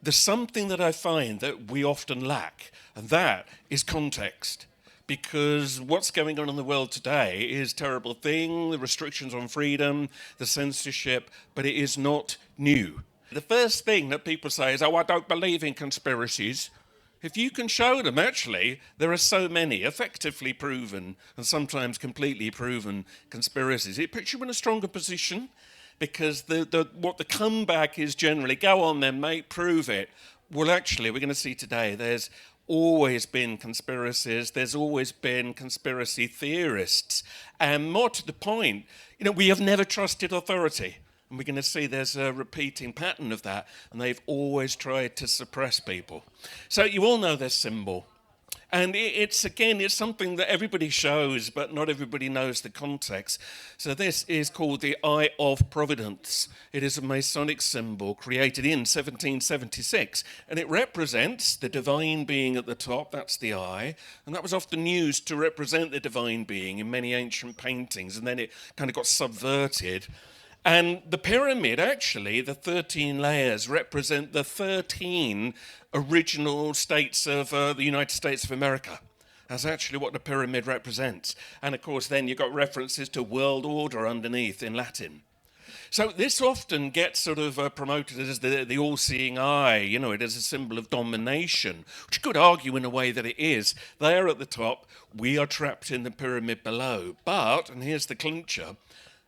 there's something that I find that we often lack, and that is context. Because what's going on in the world today is a terrible thing, the restrictions on freedom, the censorship, but it is not new. The first thing that people say is, oh, I don't believe in conspiracies. If you can show them, actually, there are so many effectively proven and sometimes completely proven conspiracies, it puts you in a stronger position because what the comeback is generally, go on then, mate, prove it. Well, actually, we're going to see today there's always been conspiracies, there's always been conspiracy theorists, and more to the point, we have never trusted authority. And we're going to see there's a repeating pattern of that, and they've always tried to suppress people. So you all know this symbol. And it's something that everybody shows, but not everybody knows the context. So this is called the Eye of Providence. It is a Masonic symbol created in 1776, and it represents the divine being at the top, that's the eye, and that was often used to represent the divine being in many ancient paintings, and then it kind of got subverted. And the pyramid, actually, the 13 layers, represent the 13 original states of the United States of America. That's actually what the pyramid represents. And of course, then you've got references to world order underneath in Latin. So this often gets sort of promoted as the all-seeing eye, it is a symbol of domination, which you could argue in a way that it is. There at the top, we are trapped in the pyramid below. But, and here's the clincher,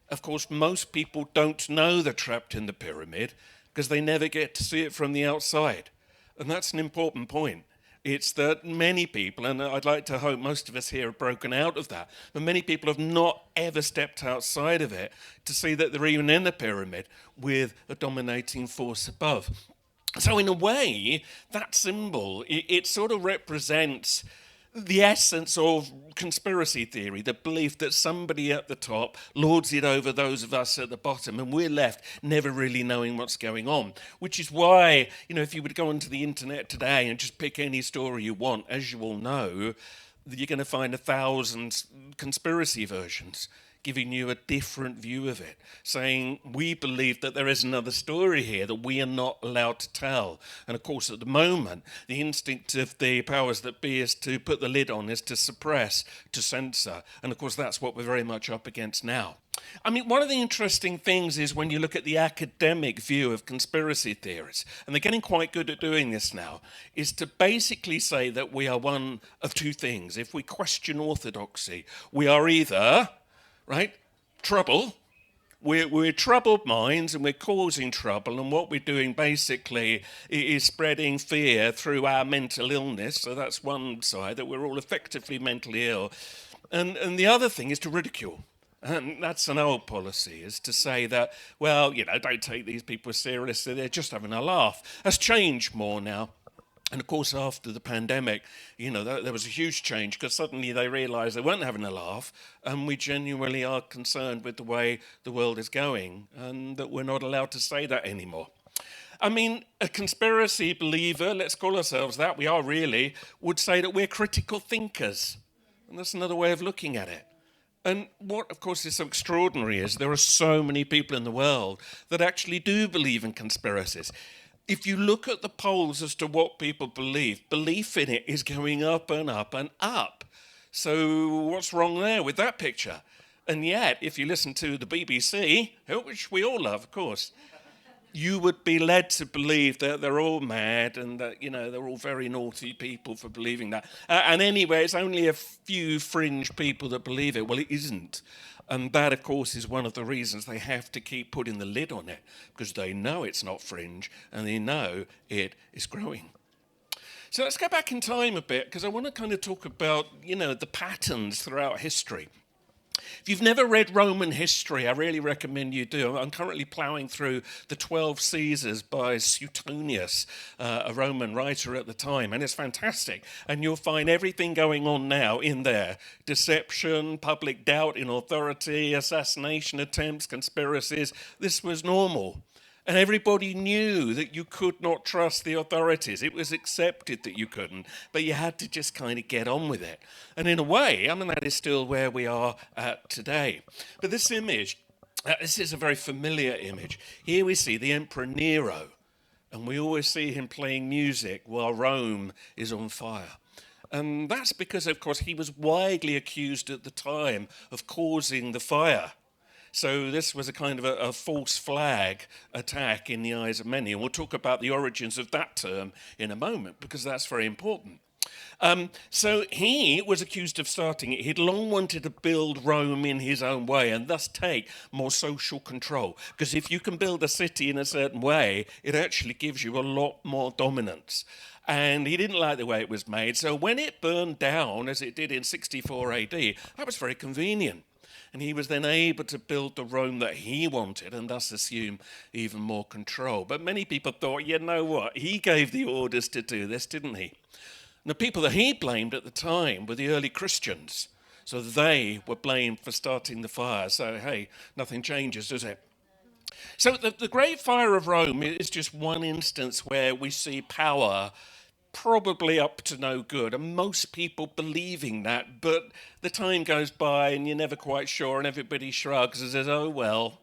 of course, most people don't know they're trapped in the pyramid because they never get to see it from the outside. And that's an important point. It's that many people, and I'd like to hope most of us here have broken out of that, but many people have not ever stepped outside of it to see that they're even in the pyramid with a dominating force above. So in a way, that symbol, it sort of represents the essence of conspiracy theory, the belief that somebody at the top lords it over those of us at the bottom, and we're left never really knowing what's going on. Which is why, if you would go onto the internet today and just pick any story you want, as you all know, you're going to find 1,000 conspiracy versions giving you a different view of it, saying we believe that there is another story here that we are not allowed to tell. And of course, at the moment, the instinct of the powers that be is to put the lid on, is to suppress, to censor. And of course, that's what we're very much up against now. I mean, one of the interesting things is when you look at the academic view of conspiracy theories, and they're getting quite good at doing this now, is to basically say that we are one of two things. If we question orthodoxy, we are either, right, trouble. We're troubled minds and we're causing trouble, and what we're doing basically is spreading fear through our mental illness. So that's one side, that we're all effectively mentally ill. And the other thing is to ridicule. And that's an old policy, is to say that, well, don't take these people seriously, they're just having a laugh. That's changed more now. And of course, after the pandemic, there was a huge change because suddenly they realised they weren't having a laugh, and we genuinely are concerned with the way the world is going, and that we're not allowed to say that anymore. I mean, a conspiracy believer, let's call ourselves that, we are really, would say that we're critical thinkers. And that's another way of looking at it. And what, of course, is so extraordinary is there are so many people in the world that actually do believe in conspiracies. If you look at the polls as to what people believe, belief in it is going up and up and up. So what's wrong there with that picture? And yet, if you listen to the BBC, which we all love, of course, you would be led to believe that they're all mad and that, they're all very naughty people for believing that. And anyway, it's only a few fringe people that believe it. Well, it isn't. And that, of course, is one of the reasons they have to keep putting the lid on it, because they know it's not fringe and they know it is growing. So let's go back in time a bit, because I want to kind of talk about, the patterns throughout history. If you've never read Roman history, I really recommend you do. I'm currently ploughing through the 12 Caesars by Suetonius, a Roman writer at the time, and it's fantastic. And you'll find everything going on now in there. Deception, public doubt in authority, assassination attempts, conspiracies. This was normal. And everybody knew that you could not trust the authorities. It was accepted that you couldn't, but you had to just kind of get on with it. And in a way, that is still where we are at today. But this image, this is a very familiar image. Here we see the Emperor Nero. And we always see him playing music while Rome is on fire. And that's because, of course, he was widely accused at the time of causing the fire. So this was a kind of a false flag attack in the eyes of many. And we'll talk about the origins of that term in a moment, because that's very important. So he was accused of starting it. He'd long wanted to build Rome in his own way and thus take more social control. Because if you can build a city in a certain way, it actually gives you a lot more dominance. And he didn't like the way it was made. So when it burned down, as it did in 64 AD, that was very convenient. And he was then able to build the Rome that he wanted and thus assume even more control. But many people thought, you know what, he gave the orders to do this, didn't he? And the people that he blamed at the time were the early Christians. So they were blamed for starting the fire. So, hey, nothing changes, does it? So the Great Fire of Rome is just one instance where we see power probably up to no good, and most people believing that, but the time goes by and you're never quite sure, and everybody shrugs and says, oh well.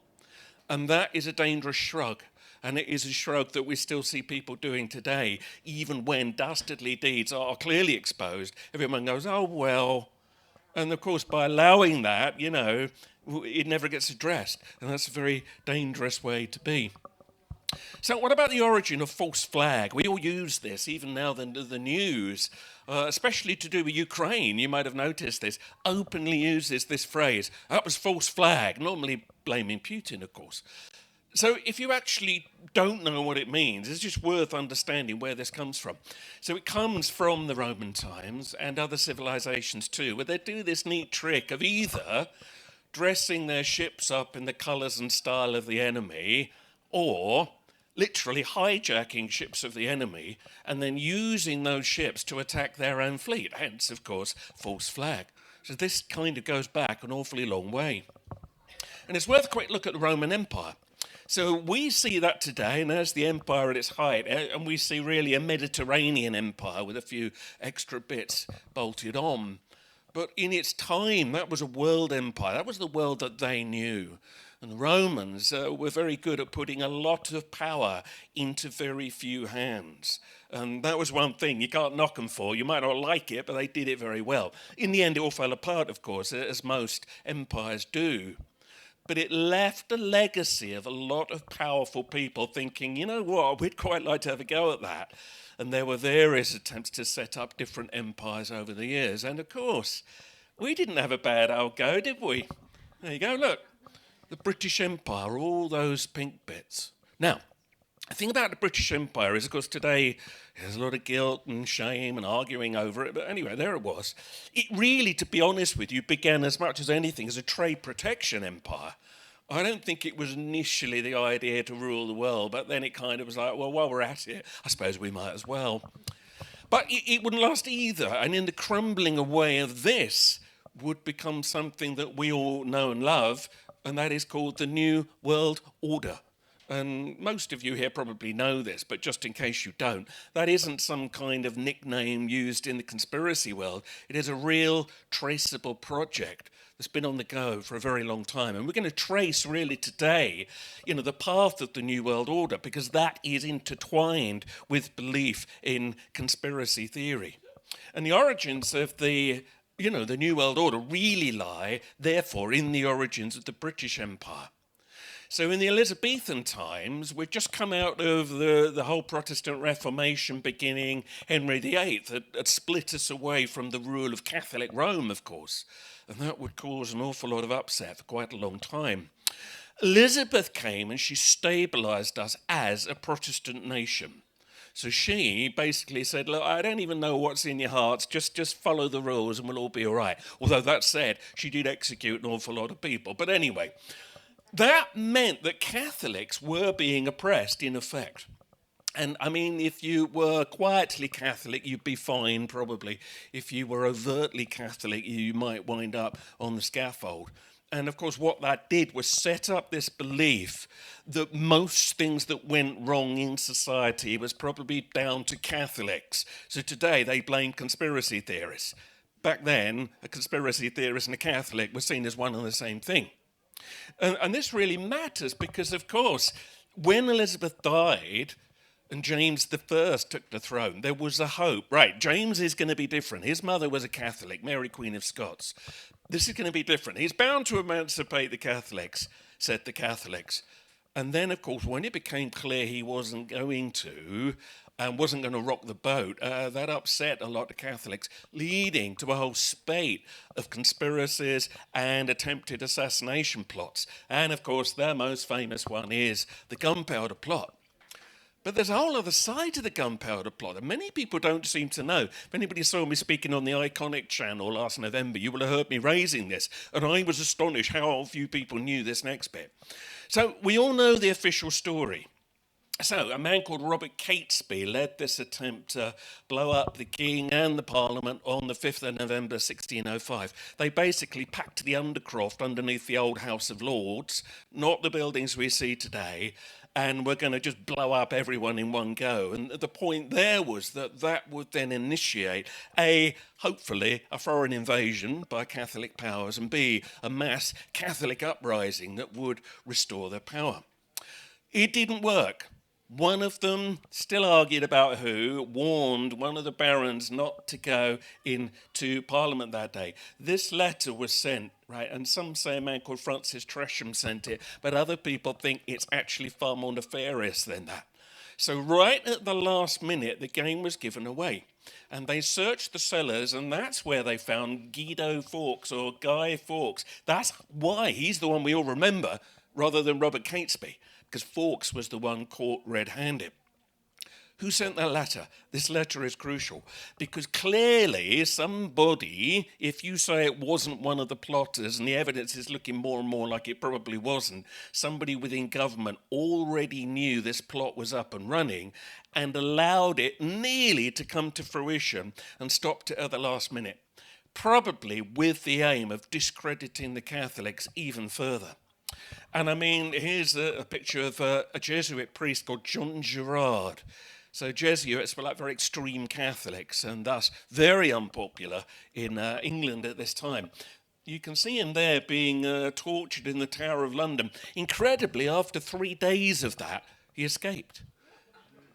And that is a dangerous shrug, and it is a shrug that we still see people doing today. Even when dastardly deeds are clearly exposed, everyone goes, oh well. And of course, by allowing that, it never gets addressed, and that's a very dangerous way to be. So what about the origin of false flag? We all use this, even now the news, especially to do with Ukraine, you might have noticed this, openly uses this phrase, that was false flag, normally blaming Putin, of course. So if you actually don't know what it means, it's just worth understanding where this comes from. So it comes from the Roman times and other civilizations too, where they do this neat trick of either dressing their ships up in the colours and style of the enemy, or literally hijacking ships of the enemy and then using those ships to attack their own fleet, hence, of course, false flag. So this kind of goes back an awfully long way. And it's worth a quick look at the Roman Empire. So we see that today, and there's the empire at its height, and we see really a Mediterranean empire with a few extra bits bolted on. But in its time, that was a world empire. That was the world that they knew. And the Romans were very good at putting a lot of power into very few hands. And that was one thing you can't knock them for. You might not like it, but they did it very well. In the end, it all fell apart, of course, as most empires do. But it left a legacy of a lot of powerful people thinking, you know what, we'd quite like to have a go at that. And there were various attempts to set up different empires over the years. And of course, we didn't have a bad old go, did we? There you go, look. The British Empire, all those pink bits. Now, the thing about the British Empire is, of course, today there's a lot of guilt and shame and arguing over it. But anyway, there it was. It really, to be honest with you, began as much as anything as a trade protection empire. I don't think it was initially the idea to rule the world, but then it kind of was like, well, while we're at it, I suppose we might as well. But it wouldn't last either. And in the crumbling away of this would become something that we all know and love, and that is called the New World Order. And most of you here probably know this, but just in case you don't, that isn't some kind of nickname used in the conspiracy world. It is a real traceable project that's been on the go for a very long time. And we're going to trace really today, the path of the New World Order, because that is intertwined with belief in conspiracy theory. And the origins of the New World Order really lie, therefore, in the origins of the British Empire. So in the Elizabethan times, we'd just come out of the whole Protestant Reformation beginning. Henry VIII had split us away from the rule of Catholic Rome, of course. And that would cause an awful lot of upset for quite a long time. Elizabeth came and she stabilised us as a Protestant nation. So she basically said, look, I don't even know what's in your hearts, just follow the rules and we'll all be all right. Although that said, she did execute an awful lot of people. But anyway, that meant that Catholics were being oppressed in effect. And I mean, if you were quietly Catholic, you'd be fine probably. If you were overtly Catholic, you might wind up on the scaffold. And of course, what that did was set up this belief that most things that went wrong in society was probably down to Catholics. So today they blame conspiracy theorists. Back then, a conspiracy theorist and a Catholic were seen as one and the same thing. And this really matters because, of course, when Elizabeth died, and James the First took the throne, there was a hope. Right, James is going to be different. His mother was a Catholic, Mary Queen of Scots. This is going to be different. He's bound to emancipate the Catholics, said the Catholics. And then, of course, when it became clear he wasn't going to, and wasn't going to rock the boat, that upset a lot of Catholics, leading to a whole spate of conspiracies and attempted assassination plots. And, of course, their most famous one is the Gunpowder Plot. But there's a whole other side to the Gunpowder Plot that many people don't seem to know. If anybody saw me speaking on the Iconic channel last November, you will have heard me raising this, and I was astonished how few people knew this next bit. So we all know the official story. So a man called Robert Catesby led this attempt to blow up the king and the parliament on the 5th of November 1605. They basically packed the Undercroft underneath the old House of Lords, not the buildings we see today, and we're going to just blow up everyone in one go. And the point there was that that would then initiate hopefully, a foreign invasion by Catholic powers, and B, a mass Catholic uprising that would restore their power. It didn't work. One of them, still argued about who, warned one of the barons not to go into Parliament that day. This letter was sent, right, and some say a man called Francis Tresham sent it, but other people think it's actually far more nefarious than that. So right at the last minute, the game was given away. And they searched the cellars, and that's where they found Guido Fawkes, or Guy Fawkes. That's why he's the one we all remember, rather than Robert Catesby, because Fawkes was the one caught red-handed. Who sent that letter? This letter is crucial, because clearly somebody, if you say it wasn't one of the plotters, and the evidence is looking more and more like it probably wasn't, somebody within government already knew this plot was up and running and allowed it nearly to come to fruition and stopped it at the last minute, probably with the aim of discrediting the Catholics even further. And I mean, here's a picture of a Jesuit priest called John Gerard. So Jesuits were like very extreme Catholics and thus very unpopular in England at this time. You can see him there being tortured in the Tower of London. Incredibly, after 3 days of that, he escaped.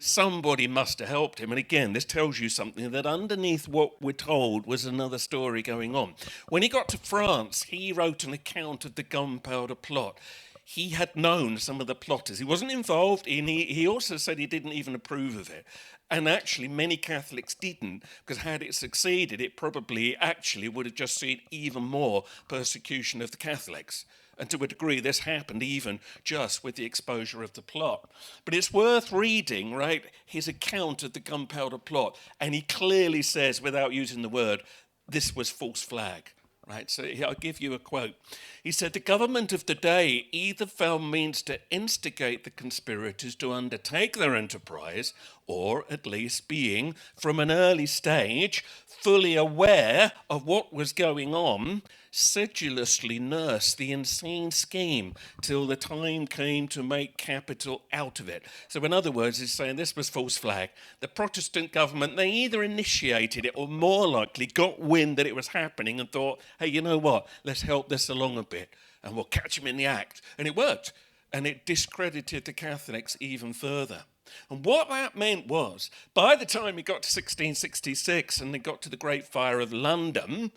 Somebody must have helped him. And again, this tells you something, that underneath what we're told was another story going on. When he got to France, he wrote an account of the Gunpowder Plot. He had known some of the plotters. He wasn't involved, and he also said he didn't even approve of it. And actually, many Catholics didn't, because had it succeeded, it probably actually would have just seen even more persecution of the Catholics. And to a degree, this happened even just with the exposure of the plot. But it's worth reading, right, his account of the Gunpowder Plot. And he clearly says, without using the word, this was false flag. Right, so I'll give you a quote. He said, the government of the day either found means to instigate the conspirators to undertake their enterprise, or at least being, from an early stage, fully aware of what was going on, sedulously nursed the insane scheme till the time came to make capital out of it. So in other words, he's saying this was false flag. The Protestant government, they either initiated it or more likely got wind that it was happening and thought, hey, you know what, let's help this along a bit and we'll catch him in the act. And it worked. And it discredited the Catholics even further. And what that meant was, by the time we got to 1666 and they got to the Great Fire of London,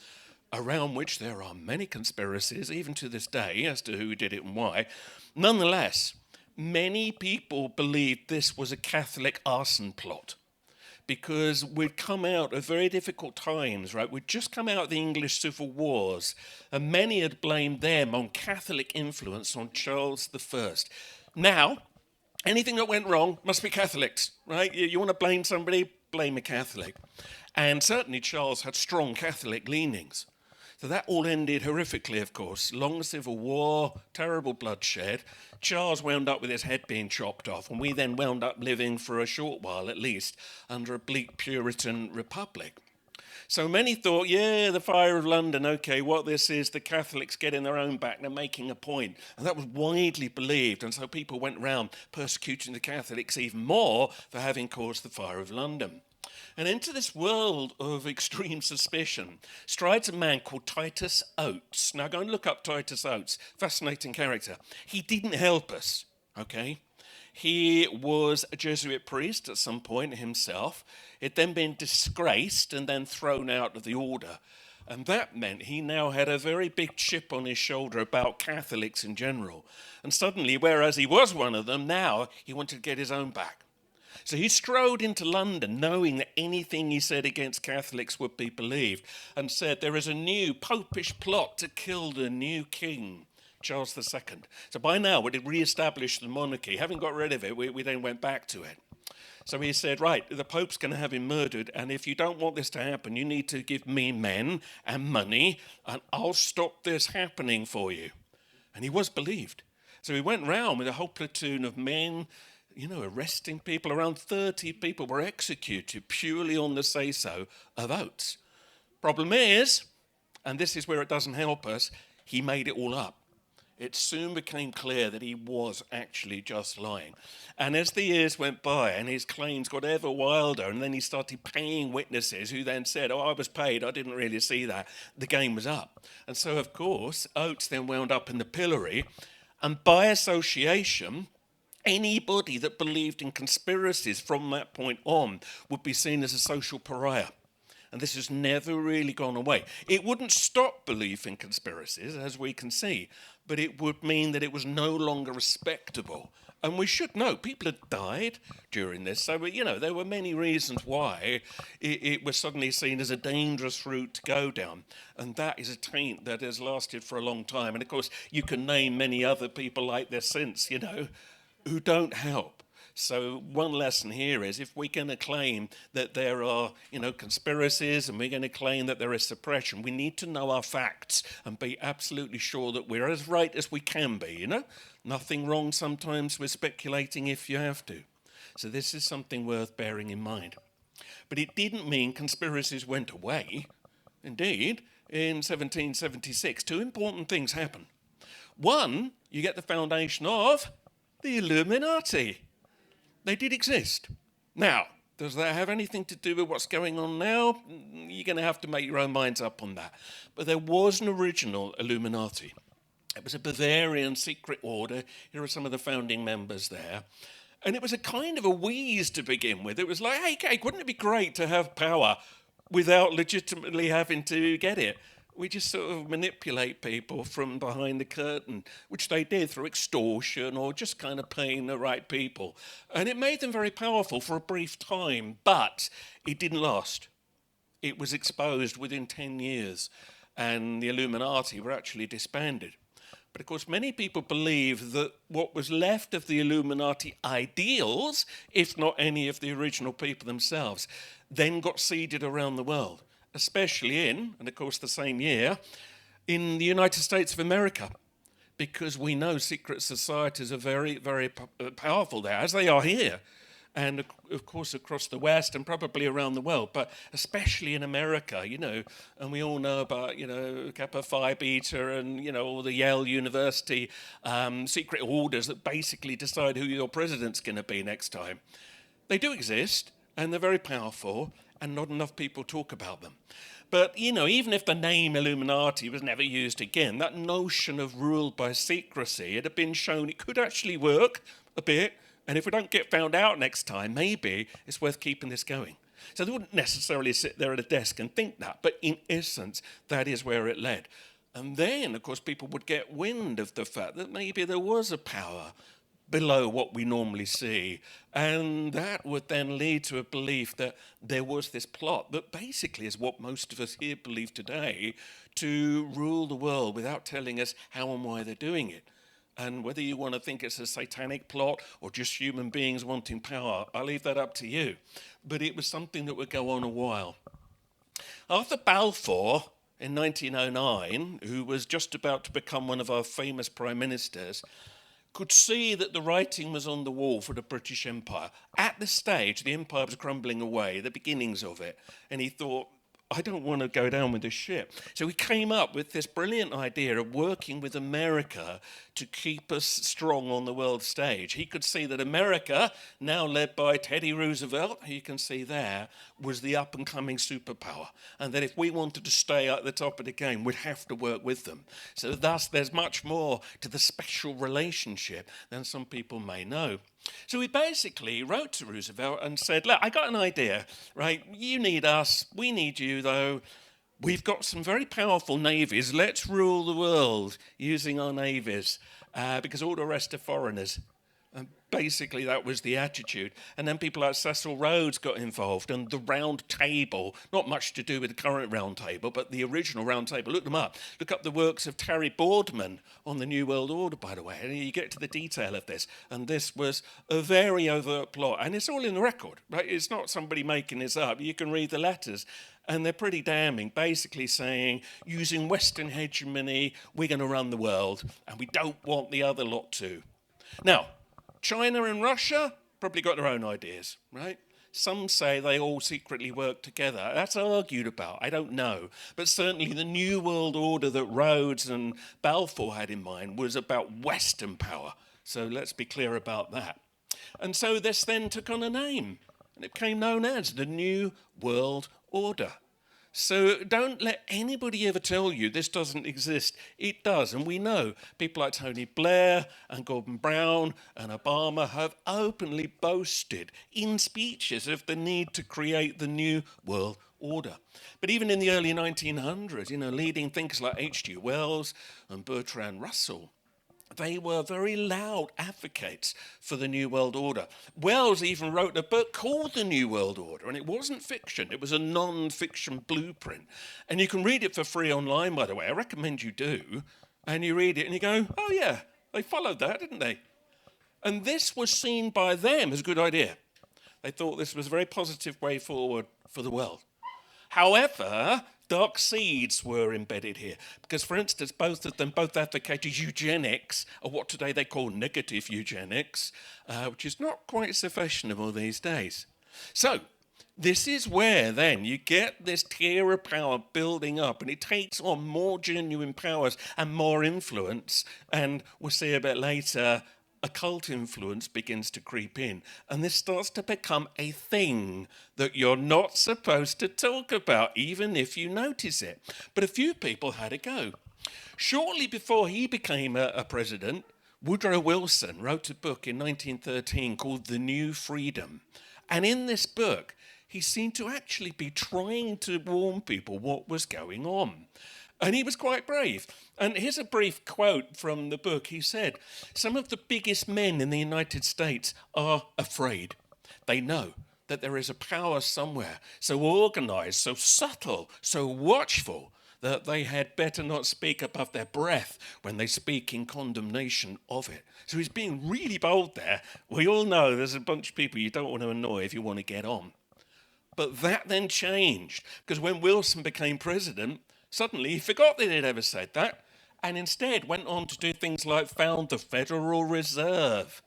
around which there are many conspiracies, even to this day, as to who did it and why, nonetheless, many people believed this was a Catholic arson plot, because we'd come out of very difficult times, right? We'd just come out of the English Civil Wars, and many had blamed them on Catholic influence on Charles I. Now, anything that went wrong must be Catholics, right? You want to blame somebody, blame a Catholic. And certainly Charles had strong Catholic leanings. So that all ended horrifically, of course. Long civil war, terrible bloodshed. Charles wound up with his head being chopped off, and we then wound up living for a short while, at least, under a bleak Puritan republic. So many thought, yeah, the Fire of London, okay, what this is, the Catholics getting their own back, they're making a point. And that was widely believed, and so people went round persecuting the Catholics even more for having caused the Fire of London. And into this world of extreme suspicion strides a man called Titus Oates. Now go and look up Titus Oates, fascinating character. He didn't help us, okay? He was a Jesuit priest at some point himself. He'd then been disgraced and then thrown out of the order. And that meant he now had a very big chip on his shoulder about Catholics in general. And suddenly, whereas he was one of them, now he wanted to get his own back. So he strode into London knowing that anything he said against Catholics would be believed, and said there is a new popish plot to kill the new king, Charles II. So by now we'd re-established the monarchy. Having got rid of it, we then went back to it. So he said, right, the Pope's going to have him murdered, and if you don't want this to happen, you need to give me men and money, and I'll stop this happening for you. And he was believed. So he went round with a whole platoon of men, arresting people. Around 30 people were executed purely on the say-so of oaths. Problem is, and this is where it doesn't help us, he made it all up. It soon became clear that he was actually just lying. And as the years went by and his claims got ever wilder, and then he started paying witnesses who then said, I was paid, I didn't really see that, the game was up. And so, of course, Oates then wound up in the pillory, and by association, anybody that believed in conspiracies from that point on would be seen as a social pariah. And this has never really gone away. It wouldn't stop belief in conspiracies, as we can see, but it would mean that it was no longer respectable. And we should know, people had died during this, so there were many reasons why it was suddenly seen as a dangerous route to go down. And that is a taint that has lasted for a long time. And of course, you can name many other people like this since, who don't help. So one lesson here is, if we're going to claim that there are, conspiracies, and we're going to claim that there is suppression, we need to know our facts and be absolutely sure that we're as right as we can be, Nothing wrong sometimes with speculating if you have to. So this is something worth bearing in mind. But it didn't mean conspiracies went away. Indeed, in 1776, two important things happened. One, you get the foundation of the Illuminati. They did exist. Now, does that have anything to do with what's going on now? You're going to have to make your own minds up on that. But there was an original Illuminati. It was a Bavarian secret order. Here are some of the founding members there. And it was a kind of a wheeze to begin with. It was like, hey, Kate, wouldn't it be great to have power without legitimately having to get it? We just sort of manipulate people from behind the curtain, which they did through extortion or just kind of paying the right people. And it made them very powerful for a brief time, but it didn't last. It was exposed within 10 years, and the Illuminati were actually disbanded. But of course, many people believe that what was left of the Illuminati ideals, if not any of the original people themselves, then got seeded around the world. Especially and of course the same year, in the United States of America, because we know secret societies are very, very powerful there, as they are here, and of course across the West and probably around the world, but especially in America, and we all know about, Kappa Phi Beta and, all the Yale University secret orders that basically decide who your president's going to be next time. They do exist, and they're very powerful, and not enough people talk about them. But, even if the name Illuminati was never used again, that notion of ruled by secrecy, it had been shown it could actually work a bit, and if we don't get found out next time, maybe it's worth keeping this going. So they wouldn't necessarily sit there at a desk and think that, but in essence, that is where it led. And then, of course, people would get wind of the fact that maybe there was a power below what we normally see. And that would then lead to a belief that there was this plot that basically is what most of us here believe today, to rule the world without telling us how and why they're doing it. And whether you want to think it's a satanic plot or just human beings wanting power, I'll leave that up to you. But it was something that would go on a while. Arthur Balfour, in 1909, who was just about to become one of our famous prime ministers, could see that the writing was on the wall for the British Empire. At this stage, the empire was crumbling away, the beginnings of it. And he thought, I don't want to go down with this ship. So he came up with this brilliant idea of working with America to keep us strong on the world stage. He could see that America, now led by Teddy Roosevelt, who you can see there, was the up-and-coming superpower. And that if we wanted to stay at the top of the game, we'd have to work with them. So thus, there's much more to the special relationship than some people may know. So he basically wrote to Roosevelt and said, look, I got an idea, right? You need us, we need you, though. We've got some very powerful navies. Let's rule the world using our navies because all the rest are foreigners. And basically, that was the attitude. And then people like Cecil Rhodes got involved, and the Round Table, not much to do with the current Round Table, but the original Round Table. Look them up. Look up the works of Terry Boardman on the New World Order, by the way, and you get to the detail of this. And this was a very overt plot, and it's all in the record, right? It's not somebody making this up. You can read the letters. And they're pretty damning, basically saying, using Western hegemony, we're going to run the world, and we don't want the other lot to. Now, China and Russia probably got their own ideas, right? Some say they all secretly work together. That's argued about. I don't know. But certainly the New World Order that Rhodes and Balfour had in mind was about Western power. So let's be clear about that. And so this then took on a name, and it became known as the New World Order. So don't let anybody ever tell you this doesn't exist. It does, and we know people like Tony Blair and Gordon Brown and Obama have openly boasted in speeches of the need to create the New World Order. But even in the early 1900s, leading thinkers like H.G. Wells and Bertrand Russell, they were very loud advocates for the New World Order. Wells even wrote a book called The New World Order, and it wasn't fiction. It was a non-fiction blueprint. And you can read it for free online, by the way. I recommend you do. And you read it and you go, oh yeah, they followed that, didn't they? And this was seen by them as a good idea. They thought this was a very positive way forward for the world. However, dark seeds were embedded here because, for instance, both of them advocated eugenics, or what today they call negative eugenics, which is not quite so fashionable these days. So this is where then you get this tier of power building up, and it takes on more genuine powers and more influence, and we'll see a bit later, occult influence begins to creep in, and this starts to become a thing that you're not supposed to talk about, even if you notice it. But a few people had a go. Shortly before he became a president, Woodrow Wilson wrote a book in 1913 called The New Freedom. And in this book, he seemed to actually be trying to warn people what was going on. And he was quite brave. And here's a brief quote from the book. He said, "Some of the biggest men in the United States are afraid. They know that there is a power somewhere, so organized, so subtle, so watchful, that they had better not speak above their breath when they speak in condemnation of it." So he's being really bold there. We all know there's a bunch of people you don't want to annoy if you want to get on. But that then changed, because when Wilson became president, suddenly he forgot that he'd ever said that, and instead went on to do things like found the Federal Reserve.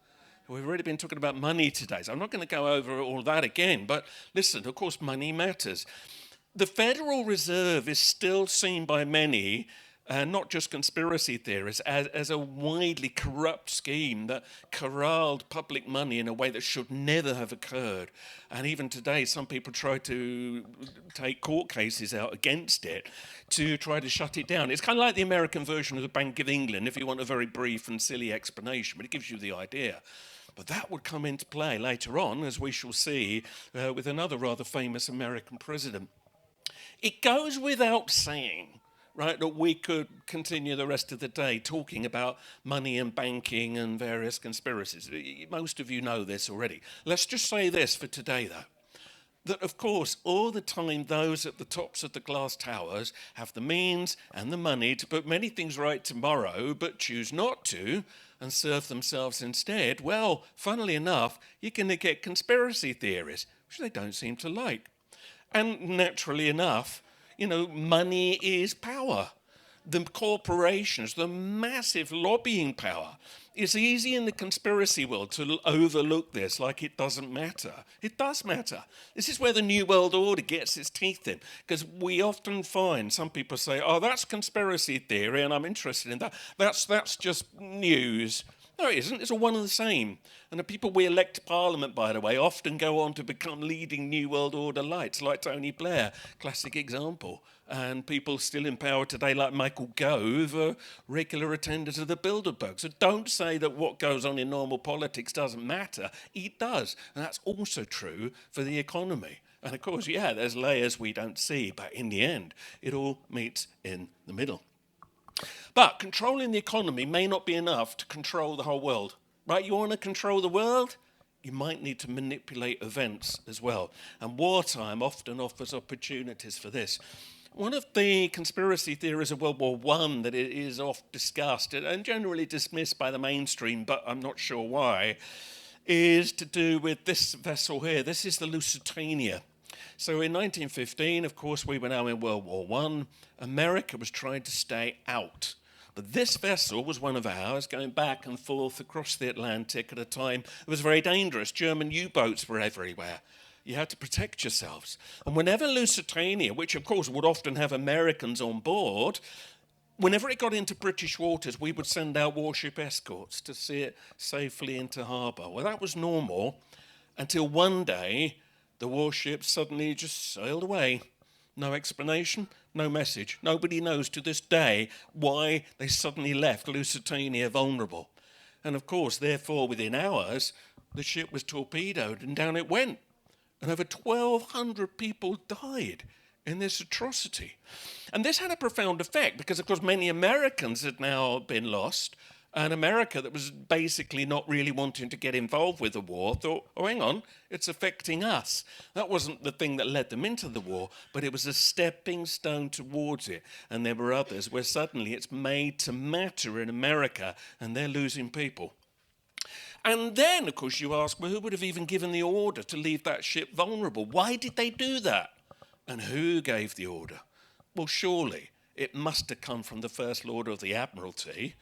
We've already been talking about money today, so I'm not going to go over all that again, but listen, of course, money matters. The Federal Reserve is still seen by many, not just conspiracy theorists, as a widely corrupt scheme that corralled public money in a way that should never have occurred. And even today, some people try to take court cases out against it to try to shut it down. It's kind of like the American version of the Bank of England, if you want a very brief and silly explanation, but it gives you the idea. But that would come into play later on, as we shall see, with another rather famous American president. It goes without saying, right, that we could continue the rest of the day talking about money and banking and various conspiracies. Most of you know this already. Let's just say this for today, though. That, of course, all the time those at the tops of the glass towers have the means and the money to put many things right tomorrow, but choose not to and serve themselves instead. Well, funnily enough, you're going to get conspiracy theories, which they don't seem to like. And naturally enough, money is power. the corporations, the massive lobbying power. It's easy in the conspiracy world to overlook this like it doesn't matter. It does matter. This is where the New World Order gets its teeth in, because we often find some people say, oh, that's conspiracy theory and I'm interested in that. That's just news. No, it isn't. It's all one and the same. And the people we elect to Parliament, by the way, often go on to become leading New World Order lights, like Tony Blair, classic example. And people still in power today, like Michael Gove, are regular attenders of the Bilderberg. So don't say that what goes on in normal politics doesn't matter. It does. And that's also true for the economy. And of course, yeah, there's layers we don't see, but in the end, it all meets in the middle. But controlling the economy may not be enough to control the whole world, right? You want to control the world? You might need to manipulate events as well. And wartime often offers opportunities for this. One of the conspiracy theories of World War I that is oft discussed and generally dismissed by the mainstream, but I'm not sure why, is to do with this vessel here. This is the Lusitania. So in 1915, of course, we were now in World War I. America was trying to stay out. But this vessel was one of ours, going back and forth across the Atlantic at a time that was very dangerous. German U-boats were everywhere. You had to protect yourselves. And whenever Lusitania, which of course would often have Americans on board, whenever it got into British waters, we would send out warship escorts to see it safely into harbour. Well, that was normal until one day the warship suddenly just sailed away. No explanation, no message. Nobody knows to this day why they suddenly left Lusitania vulnerable. And of course, therefore, within hours, the ship was torpedoed and down it went. And over 1,200 people died in this atrocity. And this had a profound effect because, of course, many Americans had now been lost. And America, that was basically not really wanting to get involved with the war, thought, oh, hang on, it's affecting us. That wasn't the thing that led them into the war, but it was a stepping stone towards it. And there were others where suddenly it's made to matter in America, and they're losing people. And then, of course, you ask, well, who would have even given the order to leave that ship vulnerable? Why did they do that? And who gave the order? Well, surely it must have come from the First Lord of the Admiralty.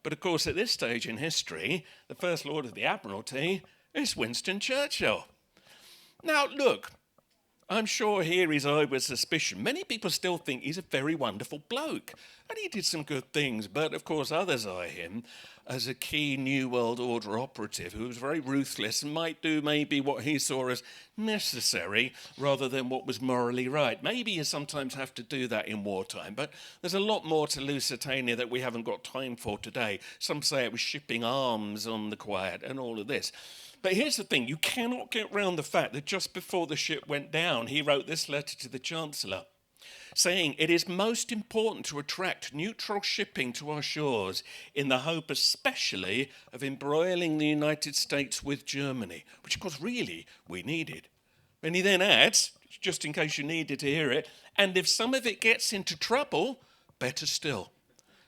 But of course, at this stage in history, the First Lord of the Admiralty is Winston Churchill. Now, look, I'm sure here is over suspicion. Many people still think he's a very wonderful bloke, and he did some good things, but of course others eye him as a key New World Order operative who was very ruthless and might do maybe what he saw as necessary rather than what was morally right. Maybe you sometimes have to do that in wartime, but there's a lot more to Lusitania that we haven't got time for today. Some say it was shipping arms on the quiet and all of this. But here's the thing, you cannot get round the fact that just before the ship went down, he wrote this letter to the Chancellor, saying, it is most important to attract neutral shipping to our shores in the hope especially of embroiling the United States with Germany, which of course really we needed. And he then adds, just in case you needed to hear it, and if some of it gets into trouble, better still.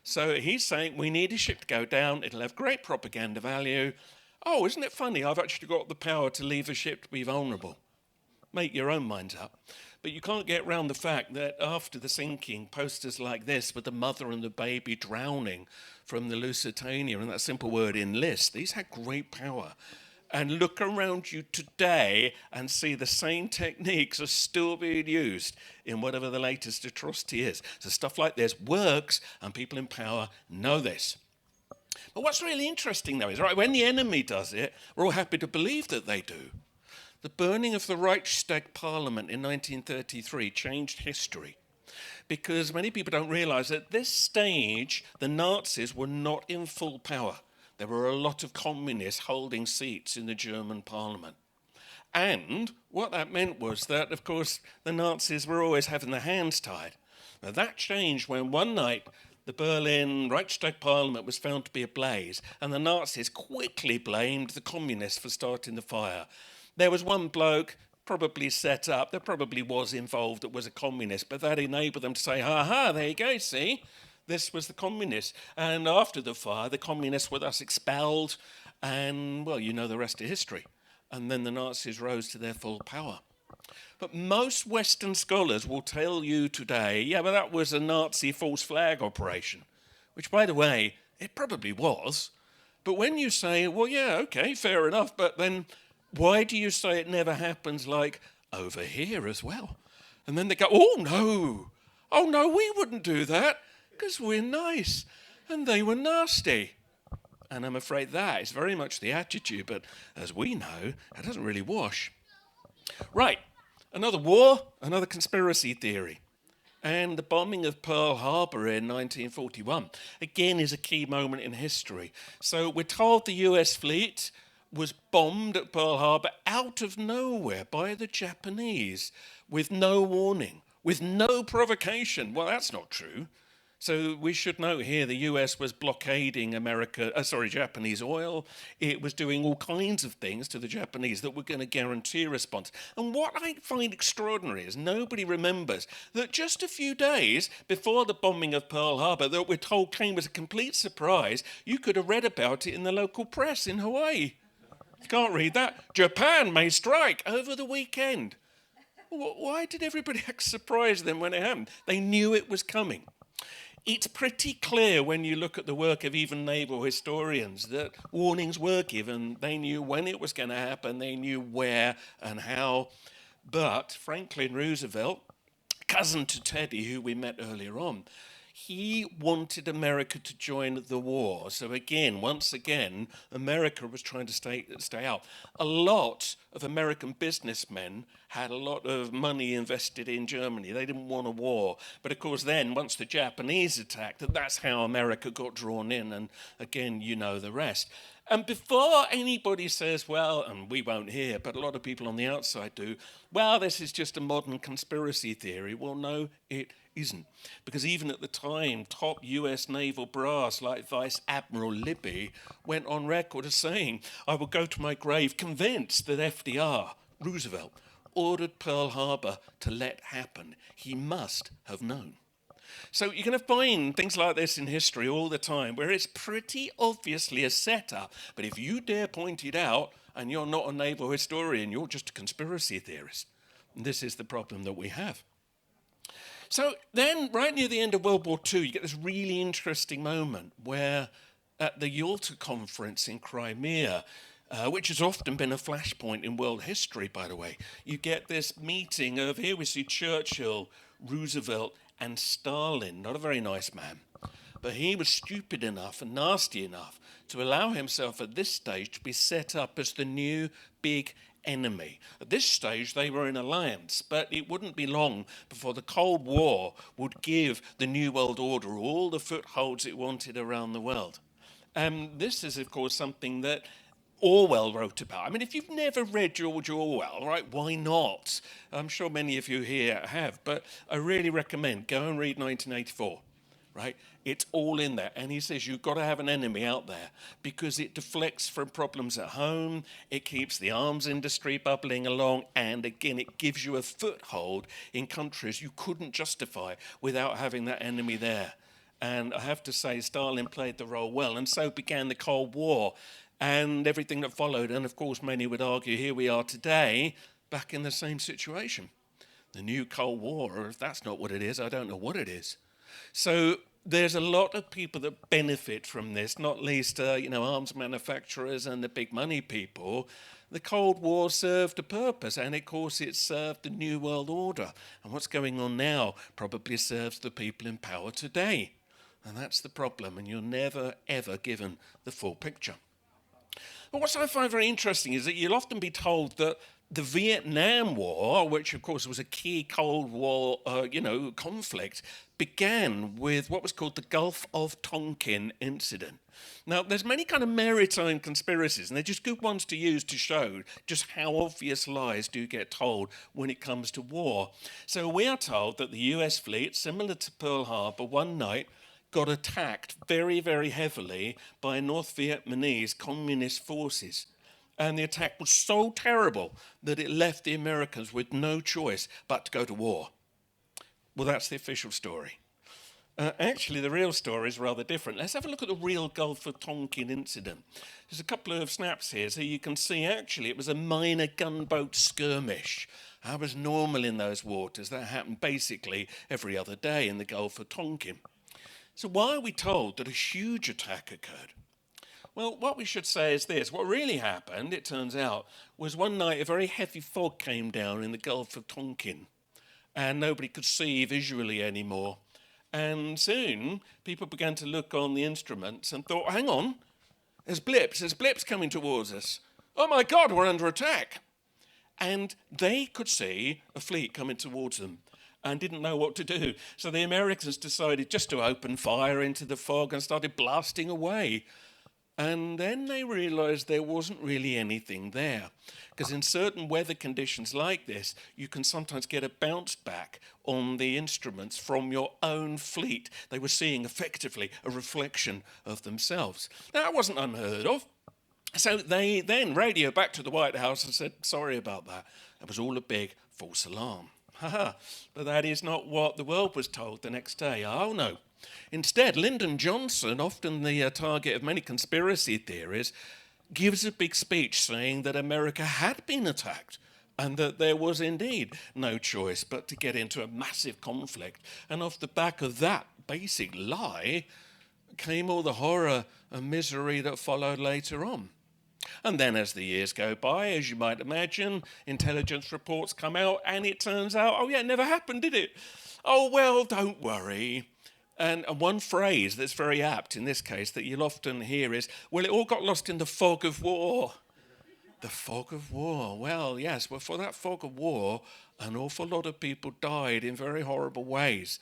So he's saying we need a ship to go down, it'll have great propaganda value. Oh, isn't it funny? I've actually got the power to leave a ship to be vulnerable. Make your own minds up. But you can't get round the fact that after the sinking, posters like this with the mother and the baby drowning from the Lusitania, and that simple word enlist, these had great power. And look around you today and see the same techniques are still being used in whatever the latest atrocity is. So stuff like this works, and people in power know this. But what's really interesting, though, is right when the enemy does it, we're all happy to believe that they do. The burning of the Reichstag Parliament in 1933 changed history because many people don't realise that at this stage, the Nazis were not in full power. There were a lot of communists holding seats in the German parliament. And what that meant was that, of course, the Nazis were always having their hands tied. Now, that changed when one night the Berlin Reichstag Parliament was found to be ablaze, and the Nazis quickly blamed the communists for starting the fire. There was one bloke probably set up, there probably was involved that was a communist, but that enabled them to say, ha, there you go, see? This was the communists. And after the fire, the communists were thus expelled, and, well, you know the rest of history. And then the Nazis rose to their full power. But most Western scholars will tell you today, yeah, but that was a Nazi false flag operation, which, by the way, it probably was. But when you say, well, yeah, okay, fair enough, but then why do you say it never happens like over here as well? And then they go, oh no, we wouldn't do that because we're nice and they were nasty. And I'm afraid that is very much the attitude, but as we know, it doesn't really wash. Right, another war, another conspiracy theory. And the bombing of Pearl Harbor in 1941, again, is a key moment in history. So we're told the US fleet was bombed at Pearl Harbor out of nowhere by the Japanese with no warning, with no provocation. Well, that's not true. So we should note here the US was blockading Japanese oil. It was doing all kinds of things to the Japanese that were going to guarantee a response. And what I find extraordinary is nobody remembers that just a few days before the bombing of Pearl Harbor, that we're told came as a complete surprise, you could have read about it in the local press in Hawaii. You can't read that. Japan may strike over the weekend. Why did everybody act surprised then when it happened? They knew it was coming. It's pretty clear when you look at the work of even naval historians that warnings were given. They knew when it was going to happen, they knew where and how. But Franklin Roosevelt, cousin to Teddy, who we met earlier on, he wanted America to join the war. So once again, America was trying to stay out. A lot of American businessmen had a lot of money invested in Germany. They didn't want a war. But of course then, once the Japanese attacked, that's how America got drawn in. And again, you know the rest. And before anybody says, well, and we won't hear, but a lot of people on the outside do, well, this is just a modern conspiracy theory. Well, no, it isn't. Because even at the time, top US naval brass like Vice Admiral Libby went on record as saying, I will go to my grave convinced that FDR, Roosevelt, ordered Pearl Harbor to let happen. He must have known. So you're going to find things like this in history all the time, where it's pretty obviously a setup. But if you dare point it out, and you're not a naval historian, you're just a conspiracy theorist. And this is the problem that we have. So then, right near the end of World War II, you get this really interesting moment where at the Yalta Conference in Crimea, which has often been a flashpoint in world history, by the way, you get this meeting of, here we see Churchill, Roosevelt, and Stalin, not a very nice man, but he was stupid enough and nasty enough to allow himself at this stage to be set up as the new big enemy. At this stage, they were in alliance, but it wouldn't be long before the Cold War would give the New World Order all the footholds it wanted around the world. This is, of course, something that Orwell wrote about. I mean, if you've never read George Orwell, right, why not? I'm sure many of you here have, but I really recommend go and read 1984, right? It's all in there. And he says you've got to have an enemy out there because it deflects from problems at home, it keeps the arms industry bubbling along, and again, it gives you a foothold in countries you couldn't justify without having that enemy there. And I have to say, Stalin played the role well, and so began the Cold War and everything that followed. And of course, many would argue here we are today, back in the same situation. The new Cold War, or if that's not what it is, I don't know what it is. So there's a lot of people that benefit from this, not least, arms manufacturers and the big money people. The Cold War served a purpose, and of course it served the New World Order. And what's going on now probably serves the people in power today. And that's the problem, and you're never, ever given the full picture. But what I find very interesting is that you'll often be told that the Vietnam War, which of course was a key Cold War, conflict, began with what was called the Gulf of Tonkin incident. Now, there's many kind of maritime conspiracies, and they're just good ones to use to show just how obvious lies do get told when it comes to war. So we are told that the US fleet, similar to Pearl Harbor, one night got attacked very, very heavily by North Vietnamese communist forces. And the attack was so terrible that it left the Americans with no choice but to go to war. Well, that's the official story. Actually, the real story is rather different. Let's have a look at the real Gulf of Tonkin incident. There's a couple of snaps here, so you can see actually it was a minor gunboat skirmish. That was normal in those waters. That happened basically every other day in the Gulf of Tonkin. So why are we told that a huge attack occurred? Well, what we should say is this. What really happened, it turns out, was one night a very heavy fog came down in the Gulf of Tonkin, and nobody could see visually anymore. And soon people began to look on the instruments and thought, hang on, there's blips coming towards us. Oh my God, we're under attack. And they could see a fleet coming towards them and didn't know what to do. So the Americans decided just to open fire into the fog and started blasting away. And then they realized there wasn't really anything there. Because in certain weather conditions like this, you can sometimes get a bounce back on the instruments from your own fleet. They were seeing effectively a reflection of themselves. Now, that wasn't unheard of. So they then radioed back to the White House and said, sorry about that. It was all a big false alarm. But that is not what the world was told the next day. Oh, no. Instead, Lyndon Johnson, often the target of many conspiracy theories, gives a big speech saying that America had been attacked and that there was indeed no choice but to get into a massive conflict. And off the back of that basic lie came all the horror and misery that followed later on. And then as the years go by, as you might imagine, intelligence reports come out and it turns out, oh yeah, it never happened, did it? Oh, well, don't worry. And one phrase that's very apt in this case that you'll often hear is, well, it all got lost in the fog of war. The fog of war. Well, yes, well, for that fog of war, an awful lot of people died in very horrible ways.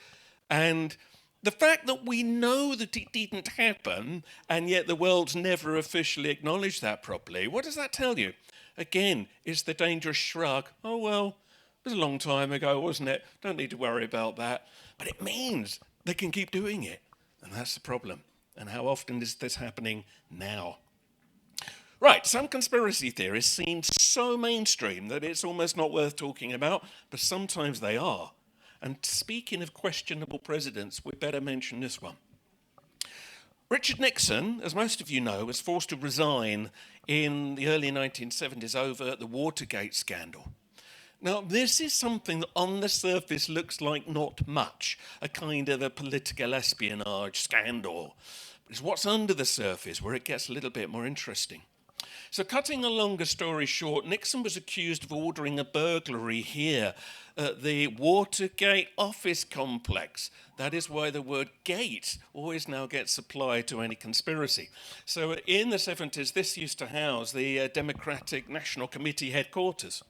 And the fact that we know that it didn't happen, and yet the world's never officially acknowledged that properly, what does that tell you? Again, it's the dangerous shrug. Oh, well, it was a long time ago, wasn't it? Don't need to worry about that. But it means they can keep doing it. And that's the problem. And how often is this happening now? Right, some conspiracy theories seem so mainstream that it's almost not worth talking about, but sometimes they are. And speaking of questionable presidents, we better mention this one. Richard Nixon, as most of you know, was forced to resign in the early 1970s over the Watergate scandal. Now, this is something that on the surface looks like not much, a kind of a political espionage scandal. But it's what's under the surface where it gets a little bit more interesting. So cutting a longer story short, Nixon was accused of ordering a burglary here at the Watergate office complex. That is why the word gate always now gets applied to any conspiracy. So in the 70s, this used to house the Democratic National Committee headquarters.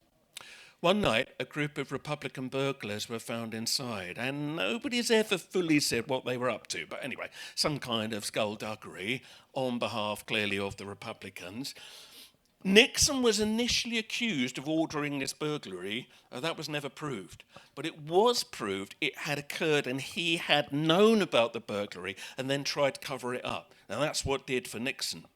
One night, a group of Republican burglars were found inside, and nobody's ever fully said what they were up to. But anyway, some kind of skullduggery on behalf, clearly, of the Republicans. Nixon was initially accused of ordering this burglary. That was never proved. But it was proved it had occurred and he had known about the burglary and then tried to cover it up. Now, that's what did for Nixon.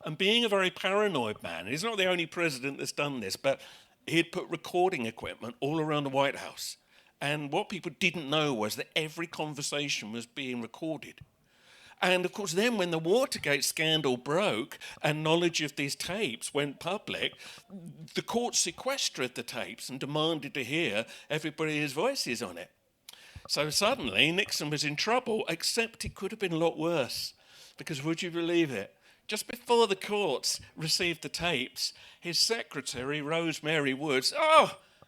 And being a very paranoid man, he's not the only president that's done this, but he'd put recording equipment all around the White House. And what people didn't know was that every conversation was being recorded. And of course, then when the Watergate scandal broke and knowledge of these tapes went public, the court sequestered the tapes and demanded to hear everybody's voices on it. So suddenly Nixon was in trouble, except it could have been a lot worse. Because would you believe it? Just before the courts received the tapes, his secretary, Rosemary Woods,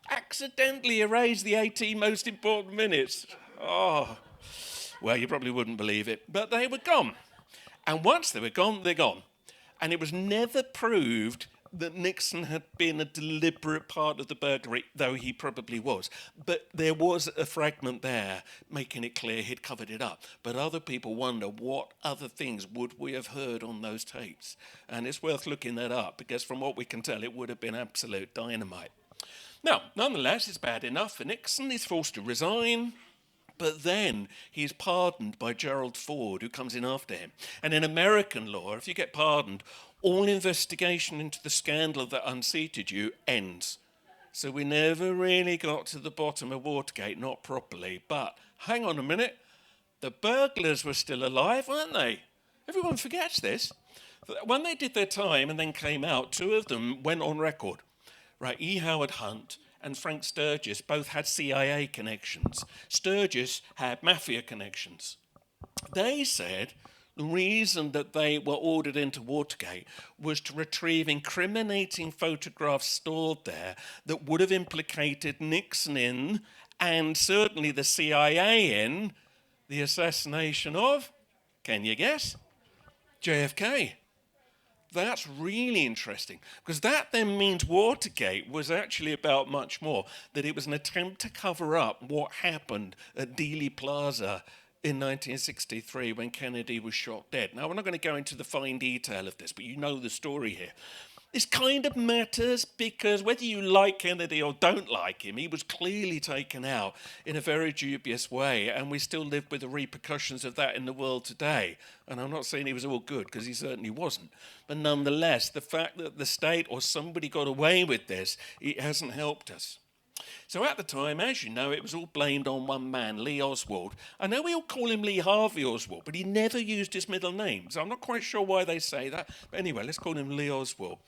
accidentally erased the 18 most important minutes. Well, you probably wouldn't believe it, but they were gone. And once they were gone, they're gone. And it was never proved that Nixon had been a deliberate part of the burglary, though he probably was. But there was a fragment there making it clear he'd covered it up. But other people wonder what other things would we have heard on those tapes. And it's worth looking that up, because from what we can tell, it would have been absolute dynamite. Now, nonetheless, it's bad enough for Nixon. He's forced to resign. But then he's pardoned by Gerald Ford, who comes in after him. And in American law, if you get pardoned, all investigation into the scandal that unseated you ends. So we never really got to the bottom of Watergate, not properly. But hang on a minute, the burglars were still alive, weren't they? Everyone forgets this. When they did their time and then came out, two of them went on record. Right, E. Howard Hunt and Frank Sturgis both had CIA connections. Sturgis had mafia connections. They said the reason that they were ordered into Watergate was to retrieve incriminating photographs stored there that would have implicated Nixon in, and certainly the CIA in, the assassination of, can you guess? JFK. That's really interesting, because that then means Watergate was actually about much more, that it was an attempt to cover up what happened at Dealey Plaza in 1963 when Kennedy was shot dead. Now, we're not going to go into the fine detail of this, but you know the story here. This kind of matters because whether you like Kennedy or don't like him, he was clearly taken out in a very dubious way, and we still live with the repercussions of that in the world today. And I'm not saying he was all good, because he certainly wasn't. But nonetheless, the fact that the state or somebody got away with this, it hasn't helped us. So at the time, as you know, it was all blamed on one man, Lee Oswald. I know we all call him Lee Harvey Oswald, but he never used his middle name. So I'm not quite sure why they say that. But anyway, let's call him Lee Oswald.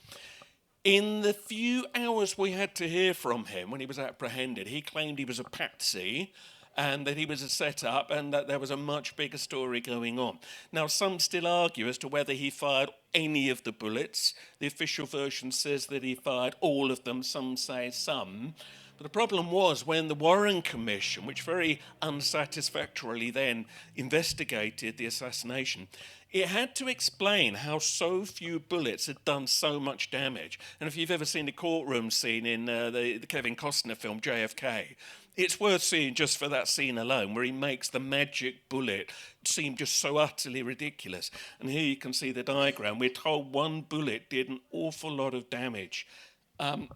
In the few hours we had to hear from him when he was apprehended, he claimed he was a patsy and that he was a setup and that there was a much bigger story going on. Now, some still argue as to whether he fired any of the bullets. The official version says that he fired all of them. Some say some. But the problem was when the Warren Commission, which very unsatisfactorily then investigated the assassination, it had to explain how so few bullets had done so much damage. And if you've ever seen the courtroom scene in the Kevin Costner film JFK, it's worth seeing just for that scene alone, where he makes the magic bullet seem just so utterly ridiculous. And here you can see the diagram. We're told one bullet did an awful lot of damage.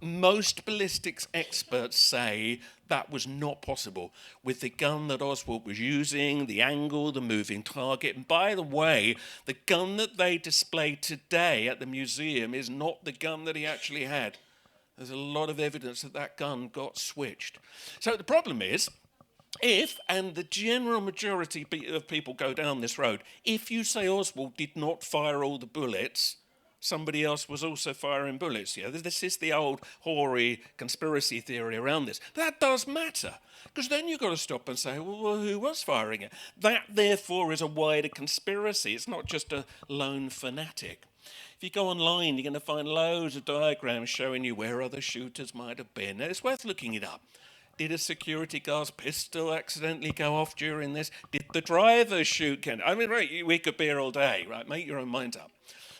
Most ballistics experts say that was not possible with the gun that Oswald was using, the angle, the moving target. And by the way, the gun that they display today at the museum is not the gun that he actually had. There's a lot of evidence that that gun got switched. So the problem is, if, and the general majority of people go down this road, if you say Oswald did not fire all the bullets, somebody else was also firing bullets. Yeah, this is the old hoary conspiracy theory around this. But that does matter, because then you've got to stop and say, well, who was firing it? That, therefore, is a wider conspiracy. It's not just a lone fanatic. If you go online, you're going to find loads of diagrams showing you where other shooters might have been. And it's worth looking it up. Did a security guard's pistol accidentally go off during this? Did the driver shoot Ken? I mean, right, we could be here all day, right? Make your own mind up.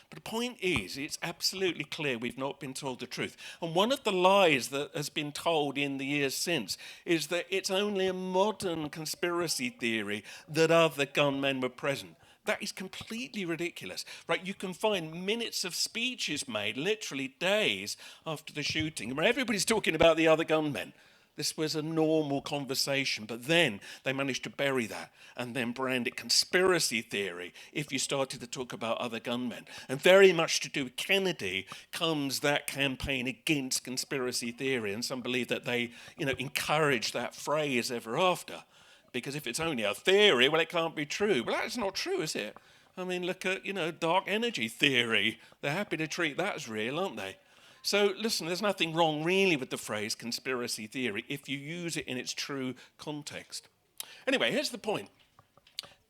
But the point is, it's absolutely clear we've not been told the truth. And one of the lies that has been told in the years since is that it's only a modern conspiracy theory that other gunmen were present. That is completely ridiculous, right? You can find minutes of speeches made, literally days after the shooting, where everybody's talking about the other gunmen. This was a normal conversation, but then they managed to bury that and then brand it conspiracy theory if you started to talk about other gunmen. And very much to do with Kennedy comes that campaign against conspiracy theory, and some believe that they, encouraged that phrase ever after. Because if it's only a theory, well, it can't be true. Well, that's not true, is it? I mean, look at, dark energy theory. They're happy to treat that as real, aren't they? So, listen, there's nothing wrong really with the phrase conspiracy theory if you use it in its true context. Anyway, here's the point.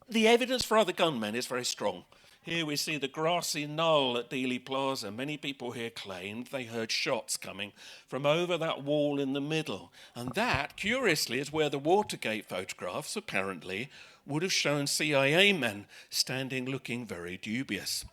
The evidence for other gunmen is very strong. Here we see the grassy knoll at Dealey Plaza. Many people here claimed they heard shots coming from over that wall in the middle. And that, curiously, is where the Watergate photographs, apparently, would have shown CIA men standing looking very dubious.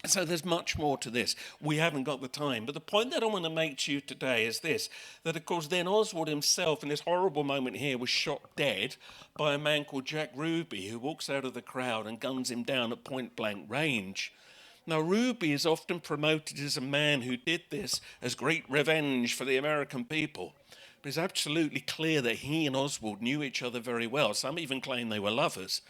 So there's much more to this. We haven't got the time. But the point that I want to make to you today is this, that of course then Oswald himself in this horrible moment here was shot dead by a man called Jack Ruby, who walks out of the crowd and guns him down at point blank range. Now Ruby is often promoted as a man who did this as great revenge for the American people. But it's absolutely clear that he and Oswald knew each other very well. Some even claim they were lovers.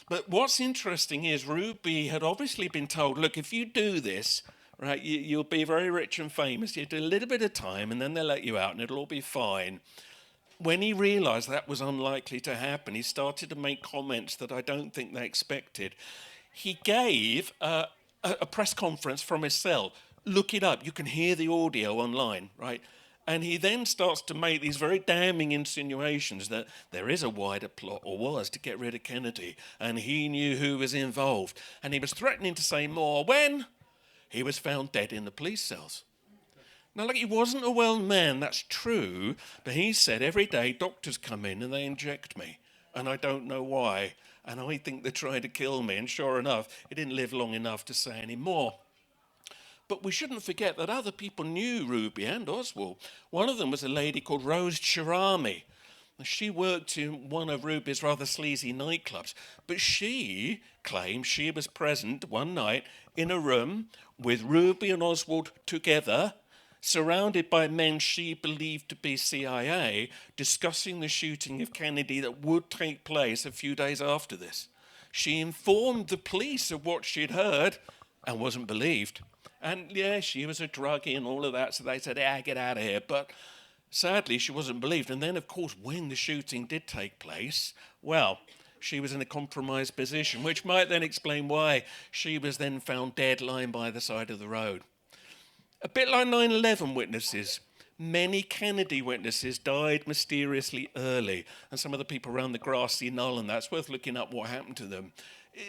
But what's interesting is Ruby had obviously been told, look, if you do this, right, you'll be very rich and famous. You do a little bit of time and then they'll let you out and it'll all be fine. When he realised that was unlikely to happen, he started to make comments that I don't think they expected. He gave a press conference from his cell. Look it up. You can hear the audio online, right? And he then starts to make these very damning insinuations that there is a wider plot, or was, to get rid of Kennedy, and he knew who was involved. And he was threatening to say more when he was found dead in the police cells. Now, look, he wasn't a well man, that's true, but he said every day doctors come in and they inject me, and I don't know why, and I think they're trying to kill me, and sure enough, he didn't live long enough to say any more. But we shouldn't forget that other people knew Ruby and Oswald. One of them was a lady called Rose Cherami. She worked in one of Ruby's rather sleazy nightclubs, but she claimed she was present one night in a room with Ruby and Oswald together, surrounded by men she believed to be CIA, discussing the shooting of Kennedy that would take place a few days after this. She informed the police of what she'd heard and wasn't believed. And yeah, she was a druggie and all of that, so they said, get out of here. But sadly, she wasn't believed. And then, of course, when the shooting did take place, well, she was in a compromised position, which might then explain why she was then found dead lying by the side of the road. A bit like 9/11 witnesses, many Kennedy witnesses died mysteriously early, and some of the people around the grassy knoll, and that's worth looking up what happened to them.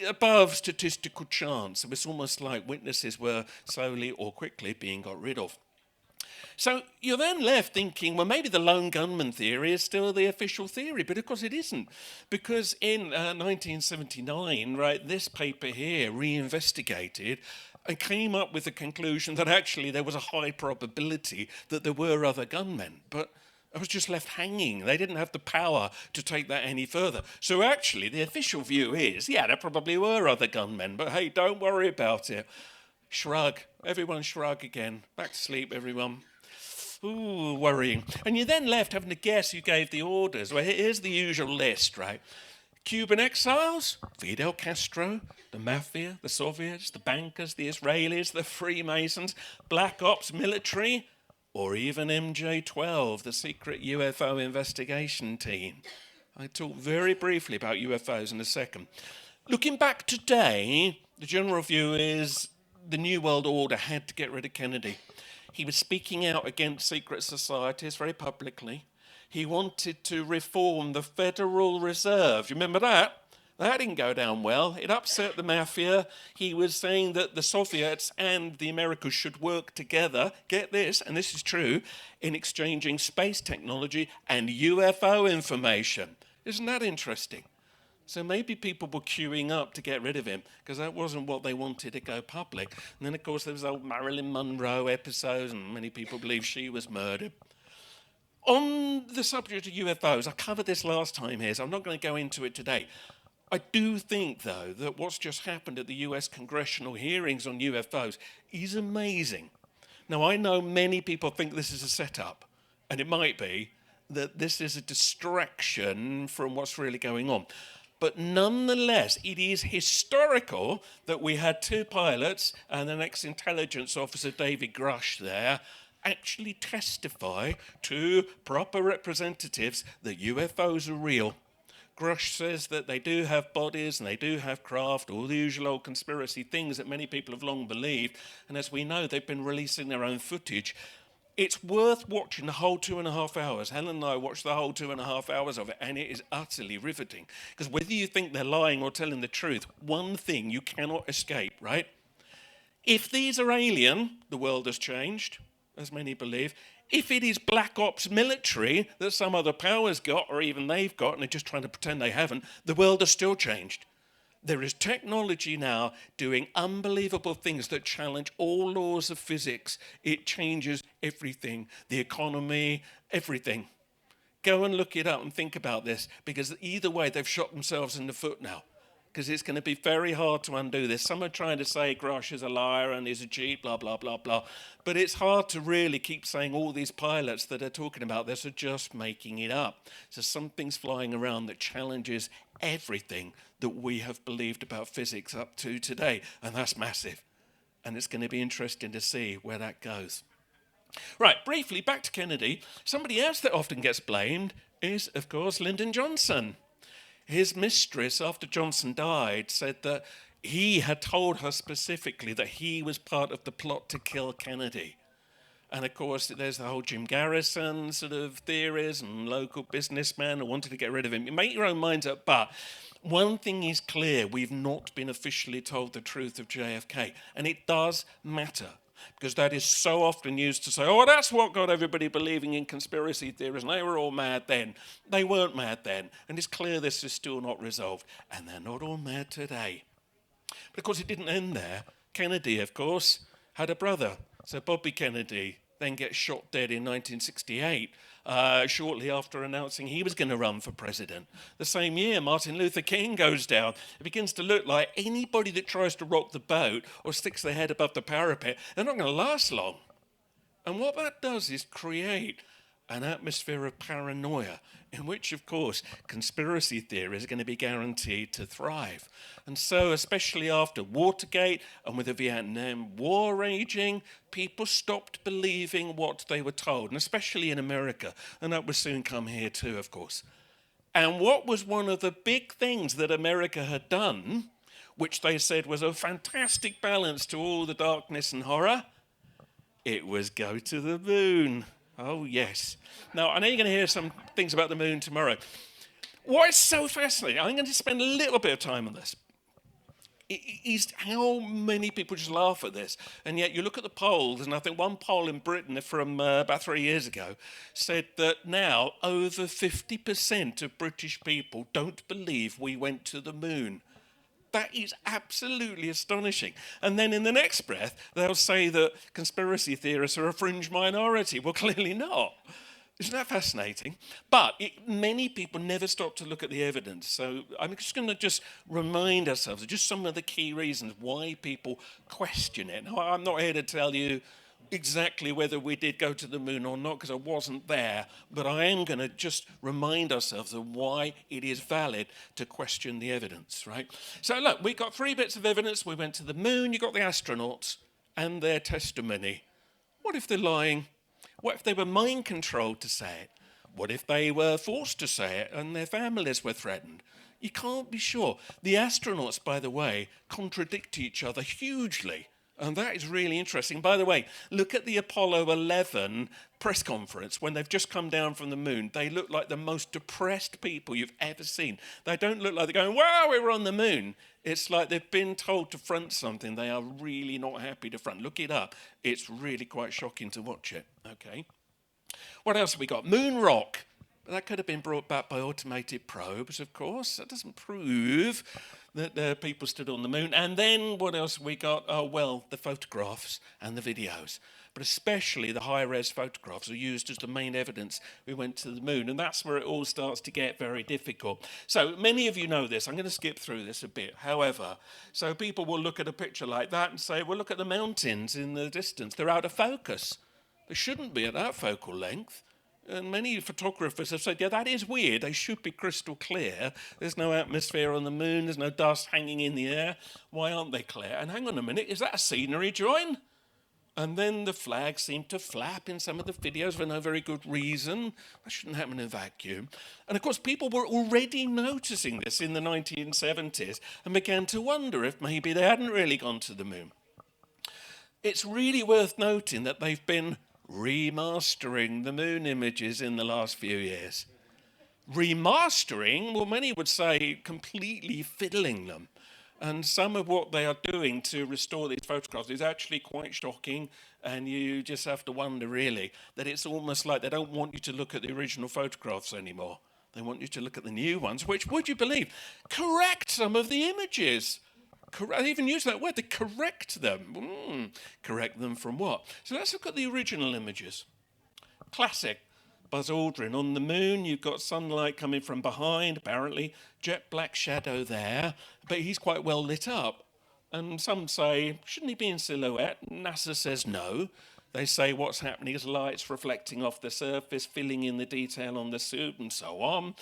Above statistical chance, it was almost like witnesses were slowly or quickly being got rid of. So you're then left thinking, well, maybe the lone gunman theory is still the official theory, but of course it isn't. Because in 1979, right, this paper here reinvestigated and came up with the conclusion that actually there was a high probability that there were other gunmen. But I was just left hanging. They didn't have the power to take that any further. So actually, the official view is, yeah, there probably were other gunmen, but hey, don't worry about it. Shrug. Everyone shrug again. Back to sleep, everyone. Ooh, worrying. And you're then left having to guess who gave the orders. Well, here's the usual list, right? Cuban exiles, Fidel Castro, the mafia, the Soviets, the bankers, the Israelis, the Freemasons, Black Ops military, or even MJ-12, the secret UFO investigation team. I talk very briefly about UFOs in a second. Looking back today, the general view is the New World Order had to get rid of Kennedy. He was speaking out against secret societies very publicly. He wanted to reform the Federal Reserve. You remember that? That didn't go down well. It upset the mafia. He was saying that the Soviets and the Americas should work together, get this, and this is true, in exchanging space technology and UFO information. Isn't that interesting? So maybe people were queuing up to get rid of him because that wasn't what they wanted to go public. And then, of course, there was old Marilyn Monroe episodes, and many people believe she was murdered. On the subject of UFOs, I covered this last time here, so I'm not going to go into it today. I do think, though, that what's just happened at the US congressional hearings on UFOs is amazing. Now, I know many people think this is a setup, and it might be that this is a distraction from what's really going on. But nonetheless, it is historical that we had two pilots and an ex-intelligence officer, David Grush, there, actually testify to proper representatives that UFOs are real. Grush says that they do have bodies and they do have craft, all the usual old conspiracy things that many people have long believed. And as we know, they've been releasing their own footage. It's worth watching the whole 2.5 hours. Helen and I watched the whole 2.5 hours of it, and it is utterly riveting. Because whether you think they're lying or telling the truth, one thing you cannot escape, right? If these are alien, the world has changed, as many believe. If it is Black Ops military that some other power's got, or even they've got, and they're just trying to pretend they haven't, the world has still changed. There is technology now doing unbelievable things that challenge all laws of physics. It changes everything, the economy, everything. Go and look it up and think about this, because either way, they've shot themselves in the foot now, because it's going to be very hard to undo this. Some are trying to say Grush is a liar and he's a cheat, blah, blah, blah, blah. But it's hard to really keep saying all these pilots that are talking about this are just making it up. So something's flying around that challenges everything that we have believed about physics up to today. And that's massive. And it's going to be interesting to see where that goes. Right, briefly, back to Kennedy. Somebody else that often gets blamed is, of course, Lyndon Johnson. His mistress, after Johnson died, said that he had told her specifically that he was part of the plot to kill Kennedy. And of course, there's the whole Jim Garrison sort of theories and local businessmen who wanted to get rid of him. You make your own minds up, but one thing is clear, we've not been officially told the truth of JFK, and it does matter. Because that is so often used to say, oh, that's what got everybody believing in conspiracy theories, and they were all mad then. They weren't mad then, and it's clear this is still not resolved, and they're not all mad today. But of course, it didn't end there. Kennedy, of course, had a brother. So Bobby Kennedy then gets shot dead in 1968, shortly after announcing he was going to run for president. The same year, Martin Luther King goes down. It begins to look like anybody that tries to rock the boat or sticks their head above the parapet, they're not going to last long. And what that does is create an atmosphere of paranoia in which, of course, conspiracy theories are going to be guaranteed to thrive. And so, especially after Watergate and with the Vietnam War raging, people stopped believing what they were told, and especially in America. And that will soon come here too, of course. And what was one of the big things that America had done, which they said was a fantastic balance to all the darkness and horror? It was go to the moon. Oh, yes. Now, I know you're going to hear some things about the moon tomorrow. What is so fascinating, I'm going to spend a little bit of time on this, is how many people just laugh at this. And yet you look at the polls, and I think one poll in Britain from about 3 years ago said that now over 50% of British people don't believe we went to the moon. That is absolutely astonishing. And then in the next breath, they'll say that conspiracy theorists are a fringe minority. Well, clearly not. Isn't that fascinating? But many people never stop to look at the evidence. So I'm just going to just remind ourselves of just some of the key reasons why people question it. Now, I'm not here to tell you exactly whether we did go to the moon or not, because I wasn't there, but I am going to just remind ourselves of why it is valid to question the evidence, right? So look, we got 3 bits of evidence. We went to the moon, you got the astronauts and their testimony. What if they're lying? What if they were mind controlled to say it? What if they were forced to say it and their families were threatened? You can't be sure. The astronauts, by the way, contradict each other hugely. And that is really interesting. By the way, look at the Apollo 11 press conference when they've just come down from the moon. They look like the most depressed people you've ever seen. They don't look like they're going, wow, we were on the moon. It's like they've been told to front something they are really not happy to front. Look it up. It's really quite shocking to watch it. Okay. What else have we got? Moon rock. That could have been brought back by automated probes, of course. That doesn't prove that people stood on the moon. And then what else have we got? Oh, well, the photographs and the videos. But especially the high-res photographs are used as the main evidence we went to the moon. And that's where it all starts to get very difficult. So many of you know this. I'm going to skip through this a bit. However, so people will look at a picture like that and say, well, look at the mountains in the distance. They're out of focus. They shouldn't be at that focal length. And many photographers have said, yeah, that is weird. They should be crystal clear. There's no atmosphere on the moon. There's no dust hanging in the air. Why aren't they clear? And hang on a minute, is that a scenery drawing? And then the flags seem to flap in some of the videos for no very good reason. That shouldn't happen in a vacuum. And of course, people were already noticing this in the 1970s and began to wonder if maybe they hadn't really gone to the moon. It's really worth noting that they've been remastering the moon images in the last few years. Remastering, well, many would say completely fiddling them. And some of what they are doing to restore these photographs is actually quite shocking, and you just have to wonder, really, that it's almost like they don't want you to look at the original photographs anymore. They want you to look at the new ones, which, would you believe, correct some of the images. I even use that word, to correct them. Correct them from what? So let's look at the original images. Classic. Buzz Aldrin on the moon. You've got sunlight coming from behind, apparently. Jet black shadow there. But he's quite well lit up. And some say, shouldn't he be in silhouette? NASA says no. They say what's happening is light's reflecting off the surface, filling in the detail on the suit and so on.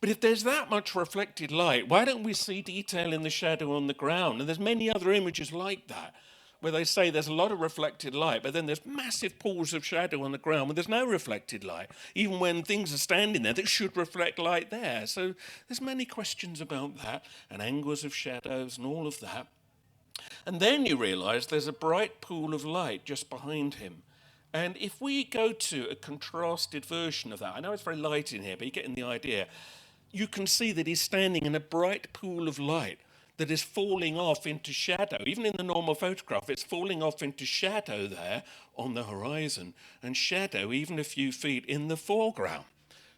But if there's that much reflected light, why don't we see detail in the shadow on the ground? And there's many other images like that, where they say there's a lot of reflected light, but then there's massive pools of shadow on the ground where there's no reflected light, even when things are standing there that should reflect light there. So there's many questions about that, and angles of shadows and all of that. And then you realise there's a bright pool of light just behind him. And if we go to a contrasted version of that, I know it's very light in here, but you're getting the idea. You can see that he's standing in a bright pool of light that is falling off into shadow. Even in the normal photograph, it's falling off into shadow there on the horizon, and shadow even a few feet in the foreground.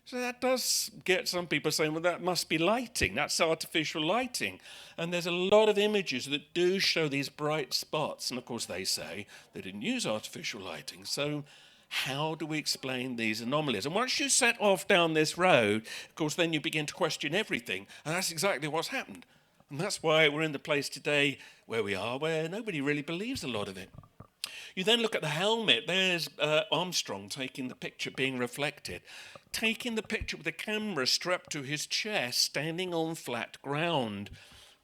So that does get some people saying, well, that must be lighting. That's artificial lighting. And there's a lot of images that do show these bright spots. And of course, they say they didn't use artificial lighting. So how do we explain these anomalies? And once you set off down this road, of course, then you begin to question everything. And that's exactly what's happened. And that's why we're in the place today where we are, where nobody really believes a lot of it. You then look at the helmet. There's Armstrong taking the picture, being reflected. Taking the picture with the camera strapped to his chest, standing on flat ground,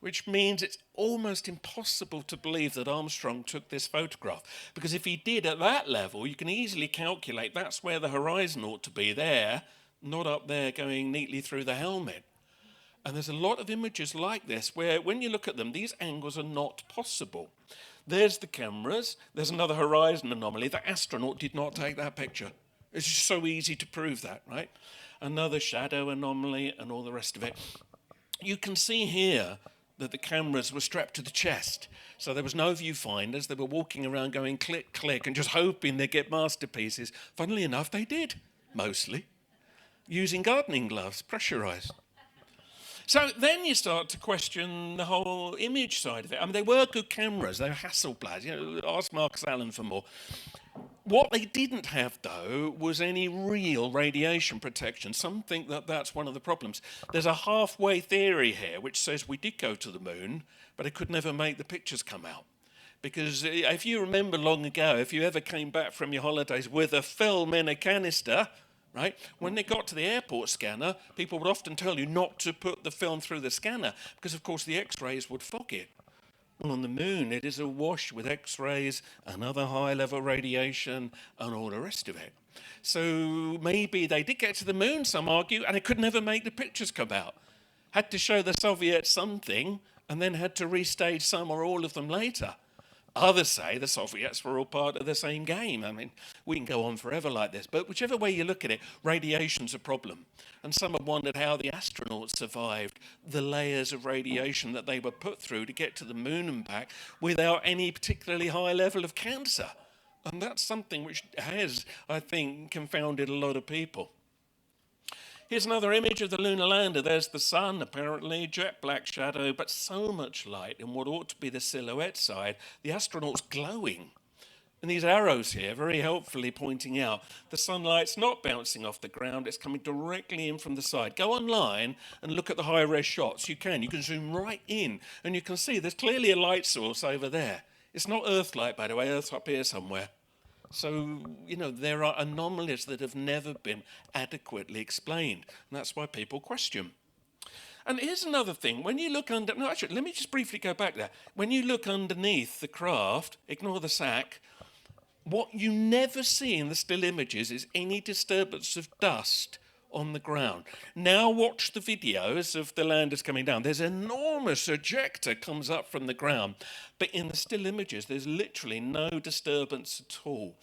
which means it's almost impossible to believe that Armstrong took this photograph. Because if he did at that level, you can easily calculate that's where the horizon ought to be there, not up there going neatly through the helmet. And there's a lot of images like this where when you look at them, these angles are not possible. There's the cameras. There's another horizon anomaly. The astronaut did not take that picture. It's just so easy to prove that, right? Another shadow anomaly and all the rest of it. You can see here that the cameras were strapped to the chest. So there was no viewfinders. They were walking around going click, click, and just hoping they'd get masterpieces. Funnily enough, they did, mostly, using gardening gloves, pressurized. So then you start to question the whole image side of it. I mean, they were good cameras. They were Hasselblad. Ask Marcus Allen for more. What they didn't have, though, was any real radiation protection. Some think that that's one of the problems. There's a halfway theory here, which says we did go to the moon, but it could never make the pictures come out. Because if you remember long ago, if you ever came back from your holidays with a film in a canister, right, when they got to the airport scanner, people would often tell you not to put the film through the scanner, because, of course, the X-rays would fog it. Well, on the moon, it is awash with X-rays and other high-level radiation and all the rest of it. So maybe they did get to the moon, some argue, and it could never make the pictures come out. Had to show the Soviets something and then had to restage some or all of them later. Others say the Soviets were all part of the same game. I mean, we can go on forever like this. But whichever way you look at it, radiation's a problem. And some have wondered how the astronauts survived the layers of radiation that they were put through to get to the moon and back without any particularly high level of cancer. And that's something which has, I think, confounded a lot of people. Here's another image of the lunar lander. There's the sun, apparently, jet black shadow, but so much light in what ought to be the silhouette side. The astronaut's glowing. And these arrows here very helpfully pointing out the sunlight's not bouncing off the ground, it's coming directly in from the side. Go online and look at the high-res shots. You can zoom right in, and you can see there's clearly a light source over there. It's not Earth light, by the way, Earth's up here somewhere. So, there are anomalies that have never been adequately explained. And that's why people question. And here's another thing. When you look under... No, actually, let me just briefly go back there. When you look underneath the craft, ignore the sack, what you never see in the still images is any disturbance of dust on the ground. Now watch the videos of the landers coming down. There's an enormous ejecta comes up from the ground, but in the still images, there's literally no disturbance at all.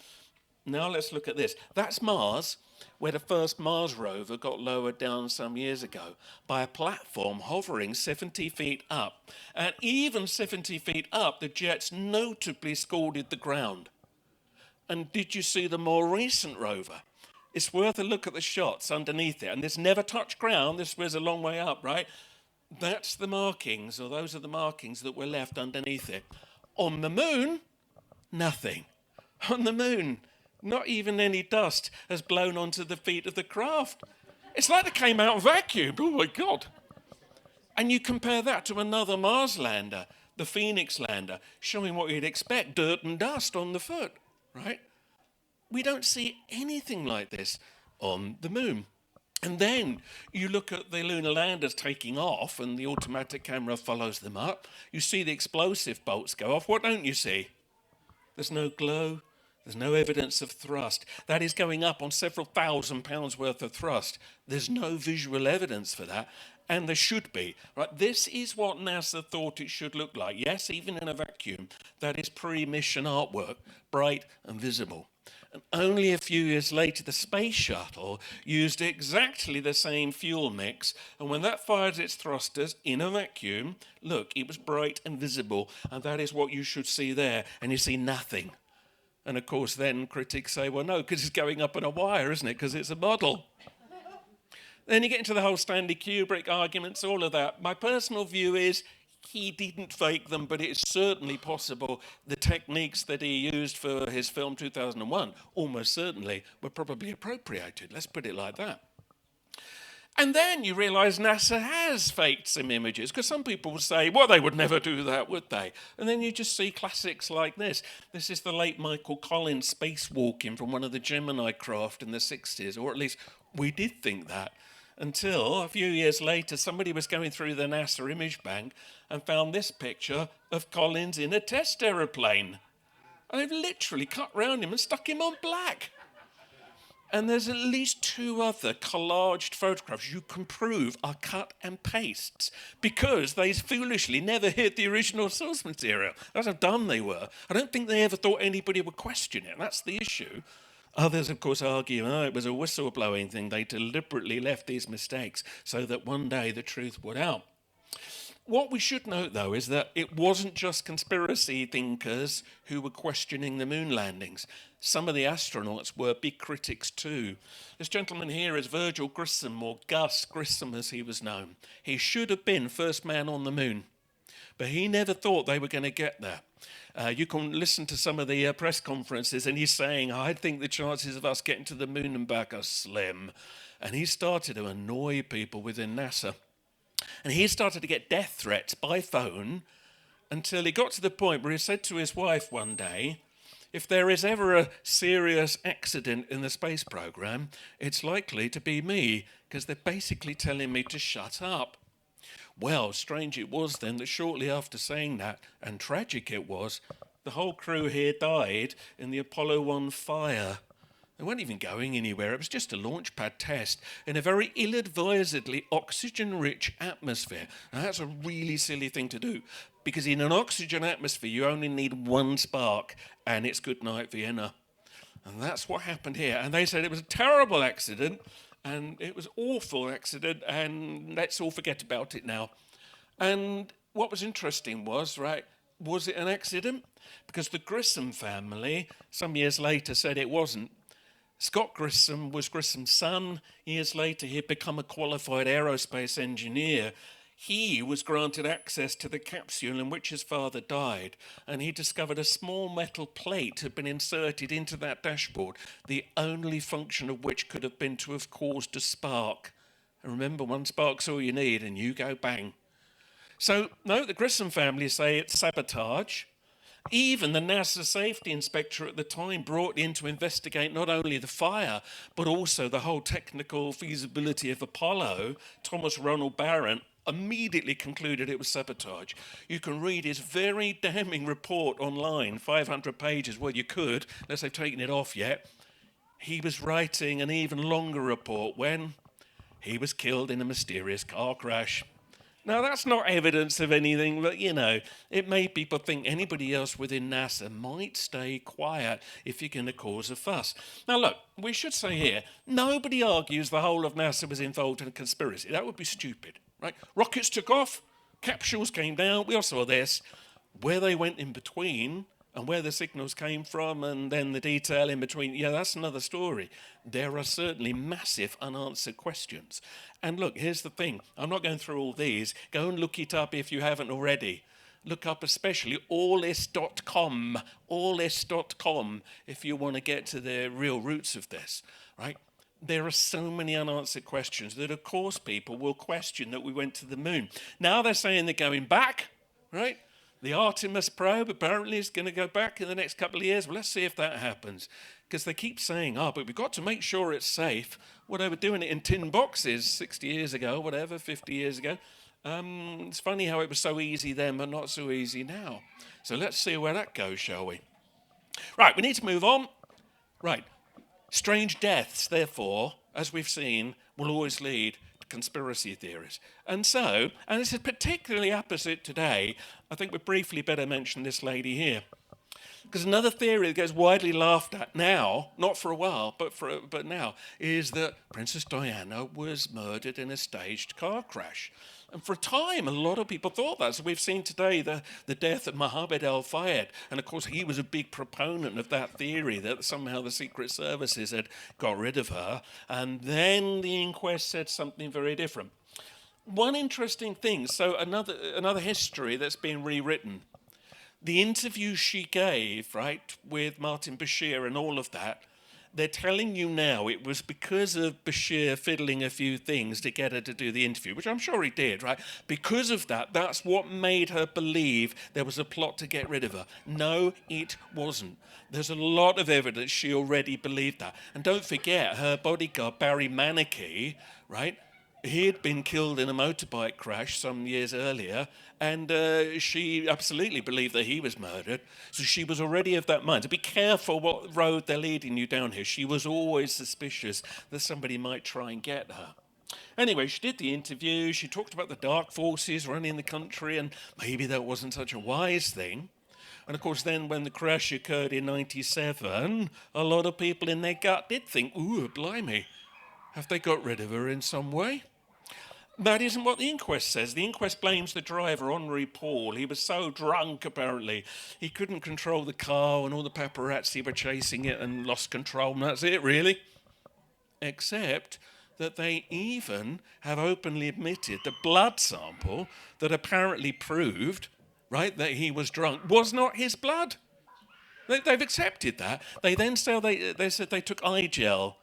Now let's look at this. That's Mars, where the first Mars rover got lowered down some years ago by a platform hovering 70 feet up. And even 70 feet up, the jets notably scalded the ground. And did you see the more recent rover? It's worth a look at the shots underneath it. And this never touched ground. This was a long way up, right? That's the markings, or those are the markings that were left underneath it. On the moon, nothing. On the moon, not even any dust has blown onto the feet of the craft. It's like they came out vacuumed. Oh, my God. And you compare that to another Mars lander, the Phoenix lander, showing what you'd expect, dirt and dust on the foot, right? We don't see anything like this on the moon. And then you look at the lunar landers taking off and the automatic camera follows them up. You see the explosive bolts go off. What don't you see? There's no glow. There's no evidence of thrust. That is going up on several £1,000s worth of thrust. There's no visual evidence for that. And there should be. Right? This is what NASA thought it should look like. Yes, even in a vacuum. That is pre-mission artwork, bright and visible. And only a few years later, the space shuttle used exactly the same fuel mix. And when that fired its thrusters in a vacuum, look, it was bright and visible. And that is what you should see there. And you see nothing. And of course, then critics say, well, no, because it's going up on a wire, isn't it? Because it's a model. Then you get into the whole Stanley Kubrick arguments, all of that. My personal view is he didn't fake them, but it's certainly possible the techniques that he used for his film 2001 almost certainly were probably appropriated. Let's put it like that. And then you realise NASA has faked some images, because some people will say, well, they would never do that, would they? And then you just see classics like this. This is the late Michael Collins spacewalking from one of the Gemini craft in the 60s, or at least we did think that. Until a few years later, somebody was going through the NASA image bank and found this picture of Collins in a test aeroplane. And they've literally cut round him and stuck him on black. And there's at least 2 other collaged photographs you can prove are cut and pastes because they foolishly never hit the original source material. That's how dumb they were. I don't think they ever thought anybody would question it. That's the issue. Others, of course, argue, oh, it was a whistleblowing thing. They deliberately left these mistakes so that one day the truth would out. What we should note, though, is that it wasn't just conspiracy thinkers who were questioning the moon landings. Some of the astronauts were big critics too. This gentleman here is Virgil Grissom, or Gus Grissom as he was known. He should have been first man on the moon, but he never thought they were going to get there. You can listen to some of the press conferences, and he's saying, I think the chances of us getting to the moon and back are slim. And he started to annoy people within NASA. And he started to get death threats by phone until he got to the point where he said to his wife one day, if there is ever a serious accident in the space program, it's likely to be me, because they're basically telling me to shut up. Well, strange it was then that shortly after saying that, and tragic it was, the whole crew here died in the Apollo 1 fire. They weren't even going anywhere. It was just a launch pad test in a very ill-advisedly oxygen-rich atmosphere. Now, that's a really silly thing to do, because in an oxygen atmosphere, you only need 1 spark, and it's good night, Vienna. And that's what happened here. And they said it was a terrible accident, and it was an awful accident, and let's all forget about it now. And what was interesting was, was it an accident? Because the Grissom family, some years later, said it wasn't. Scott Grissom was Grissom's son. Years later, he'd become a qualified aerospace engineer. He was granted access to the capsule in which his father died, and he discovered a small metal plate had been inserted into that dashboard, the only function of which could have been to have caused a spark. And remember, 1 spark's all you need, and you go bang. So, no, the Grissom family say it's sabotage. Even the NASA safety inspector at the time brought in to investigate not only the fire, but also the whole technical feasibility of Apollo, Thomas Ronald Barron, immediately concluded it was sabotage. You can read his very damning report online, 500 pages. Well, you could, unless they've taken it off yet. He was writing an even longer report when he was killed in a mysterious car crash. Now, that's not evidence of anything, but, it made people think anybody else within NASA might stay quiet if you're going to cause a fuss. Now, look, we should say here, nobody argues the whole of NASA was involved in a conspiracy. That would be stupid, right? Rockets took off, capsules came down, we all saw this. Where they went in between and where the signals came from and then the detail in between, that's another story. There are certainly massive unanswered questions. And look, here's the thing. I'm not going through all these. Go and look it up if you haven't already. Look up especially allis.com if you want to get to the real roots of this, right? There are so many unanswered questions that, of course, people will question that we went to the moon. Now they're saying they're going back, right? The Artemis probe apparently is going to go back in the next couple of years. Well, let's see if that happens. Because they keep saying, but we've got to make sure it's safe. Well, they were doing it in tin boxes 60 years ago, 50 years ago. It's funny how it was so easy then, but not so easy now. So let's see where that goes, shall we? Right, we need to move on. Right, strange deaths, therefore, as we've seen, will always lead to conspiracy theories. And this is particularly opposite today, I think we briefly better mention this lady here. Because another theory that gets widely laughed at now, not for a while, but now, is that Princess Diana was murdered in a staged car crash. And for a time, a lot of people thought that. So we've seen today the death of Mohammed al-Fayed. And of course, he was a big proponent of that theory that somehow the Secret Services had got rid of her. And then the inquest said something very different. One interesting thing, so another history that's been rewritten. The interview she gave, right, with Martin Bashir and all of that, they're telling you now it was because of Bashir fiddling a few things to get her to do the interview, which I'm sure he did, right? Because of that, that's what made her believe there was a plot to get rid of her. No, it wasn't. There's a lot of evidence she already believed that. And don't forget, her bodyguard, Barry Manicky, right? He had been killed in a motorbike crash some years earlier, and she absolutely believed that he was murdered. So she was already of that mind. So be careful what road they're leading you down here. She was always suspicious that somebody might try and get her. Anyway, she did the interview. She talked about the dark forces running the country, and maybe that wasn't such a wise thing. And of course, then when the crash occurred in 97, a lot of people in their gut did think, ooh, blimey, have they got rid of her in some way? That isn't what the inquest says. The inquest blames the driver, Henri Paul. He was so drunk, apparently. He couldn't control the car, and all the paparazzi were chasing it and lost control, and that's it, really. Except that they even have openly admitted the blood sample that apparently proved, right, that he was drunk was not his blood. They've accepted that. They then said they took eye gel,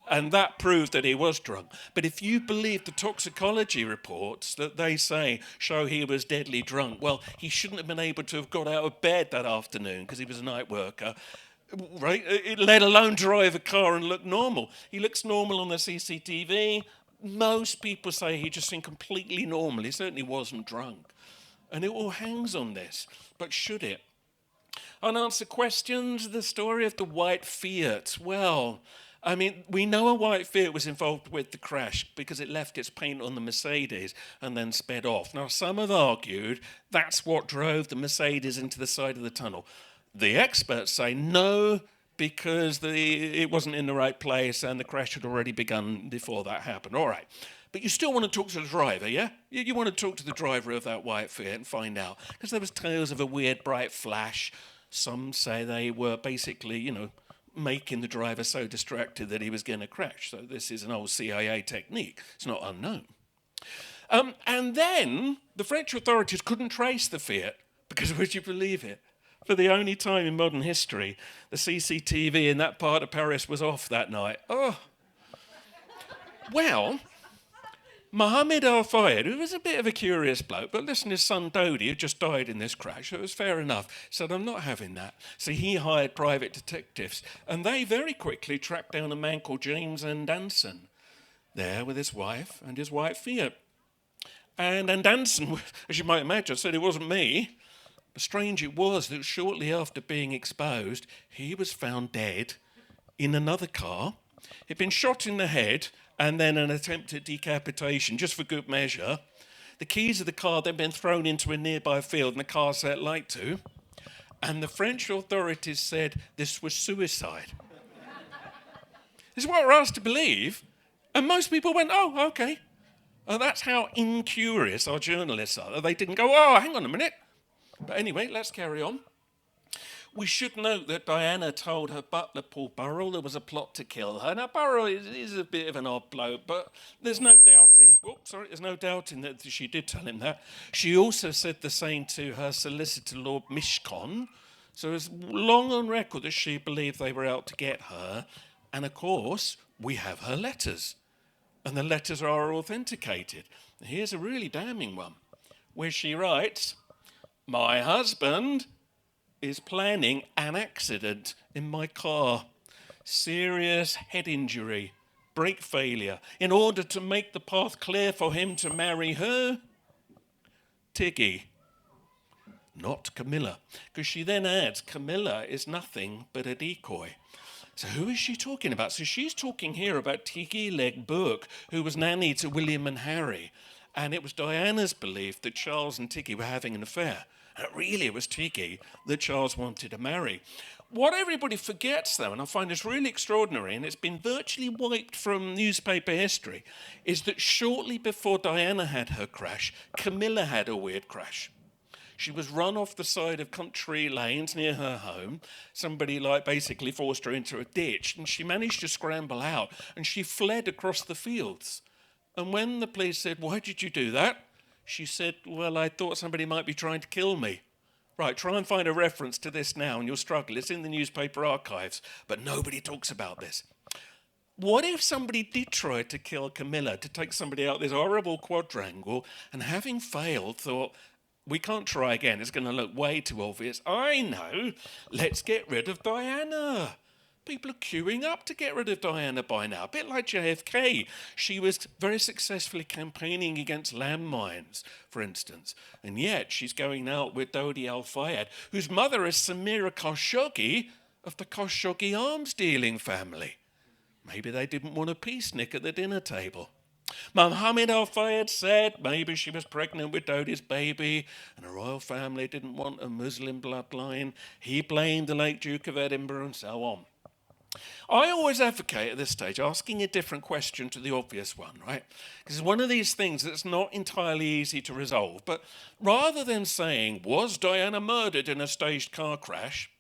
and that proved that he was drunk. But if you believe the toxicology reports that they say show he was deadly drunk, well, he shouldn't have been able to have got out of bed that afternoon because he was a night worker, right? Let alone drive a car and look normal. He looks normal on the CCTV. Most people say he just seemed completely normal. He certainly wasn't drunk. And it all hangs on this. But should it? Unanswered questions, the story of the white Fiat. Well, I mean, we know a white Fiat was involved with the crash because it left its paint on the Mercedes and then sped off. Now, some have argued that's what drove the Mercedes into the side of the tunnel. The experts say no, because it wasn't in the right place and the crash had already begun before that happened. All right. But you still want to talk to the driver, yeah? You want to talk to the driver of that white Fiat and find out. Because there was tales of a weird bright flash. Some say they were basically, making the driver so distracted that he was going to crash. So this is an old CIA technique. It's not unknown. And then the French authorities couldn't trace the Fiat because, would you believe it? For the only time in modern history, the CCTV in that part of Paris was off that night. Oh. Well, Mohammed al-Fayed, who was a bit of a curious bloke, but listen, his son Dodi, who just died in this crash, so it was fair enough, said, I'm not having that. So he hired private detectives, and they very quickly tracked down a man called James Andanson, there with his wife and his white Fiat. And Andanson, as you might imagine, said it wasn't me. But strange it was that shortly after being exposed, he was found dead in another car. He'd been shot in the head, and then an attempted decapitation, just for good measure. The keys of the car then been thrown into a nearby field and the car set light to. And the French authorities said this was suicide. This is what we're asked to believe. And most people went, oh, okay. That's how incurious our journalists are. They didn't go, oh, hang on a minute. But anyway, let's carry on. We should note that Diana told her butler, Paul Burrell, there was a plot to kill her. Now, Burrell is a bit of an odd bloke, but there's no doubting. There's no doubting that she did tell him that. She also said the same to her solicitor, Lord Mishcon. So it's long on record that she believed they were out to get her. And of course, we have her letters. And the letters are authenticated. Here's a really damning one, where she writes, my husband is planning an accident in my car. Serious head injury, brake failure. In order to make the path clear for him to marry her, Tiggy, not Camilla. Because she then adds, Camilla is nothing but a decoy. So who is she talking about? So she's talking here about Tiggy Leg Burke, who was nanny to William and Harry. And it was Diana's belief that Charles and Tiggy were having an affair. Really, it was Tiggy that Charles wanted to marry. What everybody forgets, though, and I find this really extraordinary, and it's been virtually wiped from newspaper history, is that shortly before Diana had her crash, Camilla had a weird crash. She was run off the side of country lanes near her home. Somebody basically forced her into a ditch, and she managed to scramble out, and she fled across the fields. And when the police said, "Why did you do that?" she said, "Well, I thought somebody might be trying to kill me." Right, try and find a reference to this now and you'll struggle. It's in the newspaper archives, but nobody talks about this. What if somebody did try to kill Camilla, to take somebody out this horrible quadrangle, and having failed thought, we can't try again, it's going to look way too obvious. I know, let's get rid of Diana. People are queuing up to get rid of Diana by now, a bit like JFK. She was very successfully campaigning against landmines, for instance, and yet she's going out with Dodi Al-Fayed, whose mother is Samira Khashoggi of the Khashoggi arms dealing family. Maybe they didn't want a peacenik at the dinner table. Mohammed Al-Fayed said maybe she was pregnant with Dodi's baby and the royal family didn't want a Muslim bloodline. He blamed the late Duke of Edinburgh and so on. I always advocate at this stage asking a different question to the obvious one, right? Because it's one of these things that's not entirely easy to resolve. But rather than saying, was Diana murdered in a staged car crash,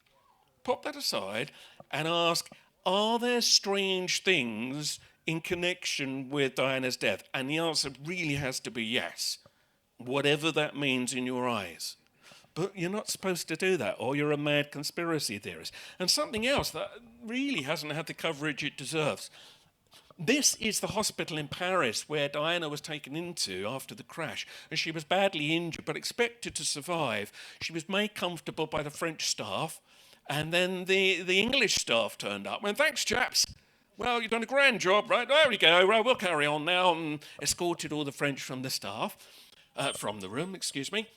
pop that aside and ask, are there strange things in connection with Diana's death? And the answer really has to be yes, whatever that means in your eyes. But you're not supposed to do that, or you're a mad conspiracy theorist. And something else that really hasn't had the coverage it deserves. This is the hospital in Paris where Diana was taken into after the crash, and she was badly injured but expected to survive. She was made comfortable by the French staff, and then the English staff turned up. Well, thanks, chaps. Well, you've done a grand job, right? There we go. Right, we'll carry on now, and escorted all the French from the room, excuse me.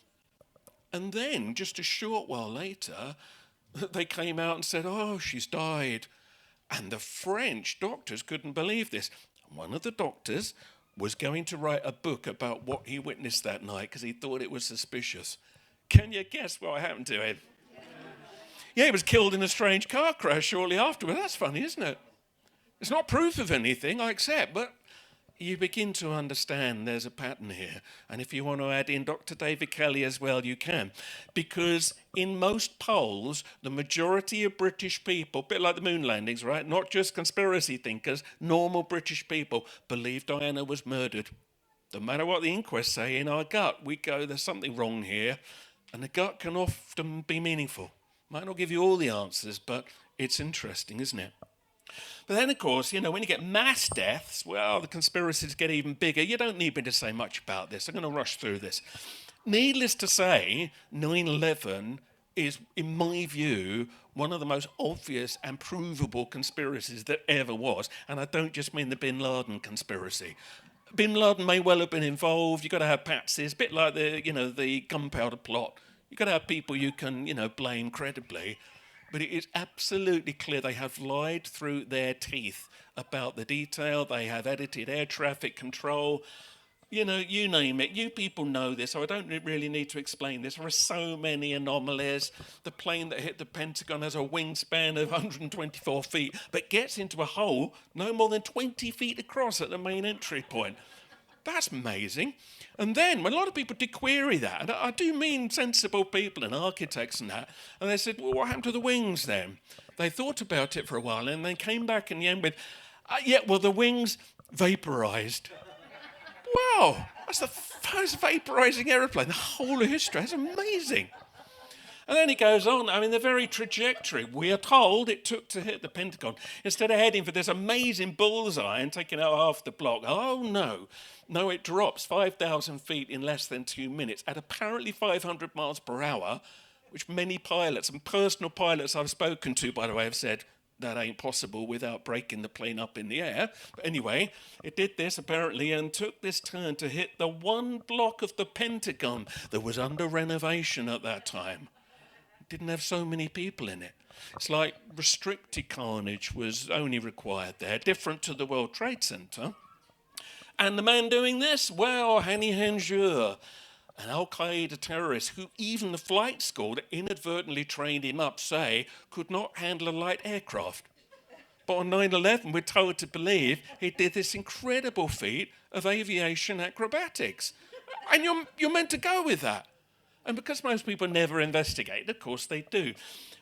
And then, just a short while later, they came out and said, "Oh, she's died." And the French doctors couldn't believe this. One of the doctors was going to write a book about what he witnessed that night because he thought it was suspicious. Can you guess what happened to him? Yeah, he was killed in a strange car crash shortly afterward. That's funny, isn't it? It's not proof of anything, I accept, but you begin to understand there's a pattern here. And if you want to add in Dr. David Kelly as well, you can. Because in most polls, the majority of British people, a bit like the moon landings, right? Not just conspiracy thinkers, normal British people believe Diana was murdered. No matter what the inquests say, in our gut, we go, there's something wrong here. And the gut can often be meaningful. Might not give you all the answers, but it's interesting, isn't it? But then, of course, when you get mass deaths, well, the conspiracies get even bigger. You don't need me to say much about this. I'm going to rush through this. Needless to say, 9/11 is, in my view, one of the most obvious and provable conspiracies that ever was. And I don't just mean the bin Laden conspiracy. Bin Laden may well have been involved. You've got to have patsies, a bit like the gunpowder plot. You've got to have people you can, blame credibly. But it is absolutely clear they have lied through their teeth about the detail. They have edited air traffic control. You name it. You people know this, so I don't really need to explain this. There are so many anomalies. The plane that hit the Pentagon has a wingspan of 124 feet, but gets into a hole no more than 20 feet across at the main entry point. That's amazing. And then when a lot of people did query that, and I do mean sensible people and architects and that, and they said, well, what happened to the wings then? They thought about it for a while and they came back in the end with, the wings vaporized. Wow, that's the first vaporizing aeroplane in the whole of history. That's amazing. And then it goes on. The very trajectory we are told it took to hit the Pentagon, instead of heading for this amazing bullseye and taking out half the block. Oh, no. No, it drops 5,000 feet in less than 2 minutes at apparently 500 miles per hour, which many pilots and personal pilots I've spoken to, by the way, have said, that ain't possible without breaking the plane up in the air. But anyway, it did this apparently and took this turn to hit the one block of the Pentagon that was under renovation at that time. Didn't have so many people in it. It's like restricted carnage was only required there, different to the World Trade Center. And the man doing this, well, Hani Hanjour, An Al-Qaeda terrorist who even the flight school that inadvertently trained him up, say, could not handle a light aircraft. But on 9/11, we're told to believe he did this incredible feat of aviation acrobatics. And you're meant to go with that. And because most people never investigate, of course they do.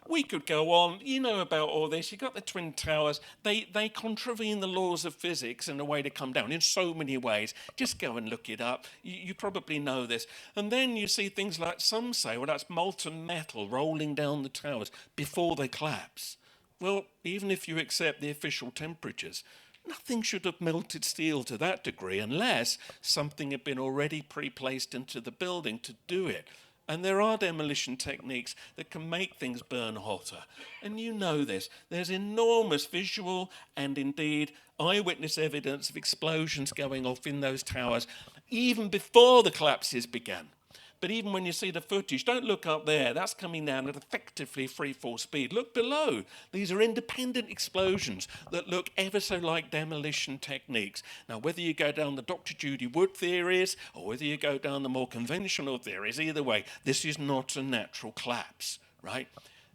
We could go on, you know about all this. You've got the Twin Towers. They contravene the laws of physics and the way to come down in so many ways. Just go and look it up. You probably know this. And then you see things like some say, well, that's molten metal rolling down the towers before they collapse. Well, even if you accept the official temperatures, nothing should have melted steel to that degree unless something had been already pre-placed into the building to do it. And there are demolition techniques that can make things burn hotter. And you know this. There's enormous visual and indeed eyewitness evidence of explosions going off in those towers even before the collapses began. But even when you see the footage, don't look up there. That's coming down at effectively free-fall speed. Look below. These are independent explosions that look ever so like demolition techniques. Now, whether you go down the Dr. Judy Wood theories or whether you go down the more conventional theories, either way, this is not a natural collapse, right?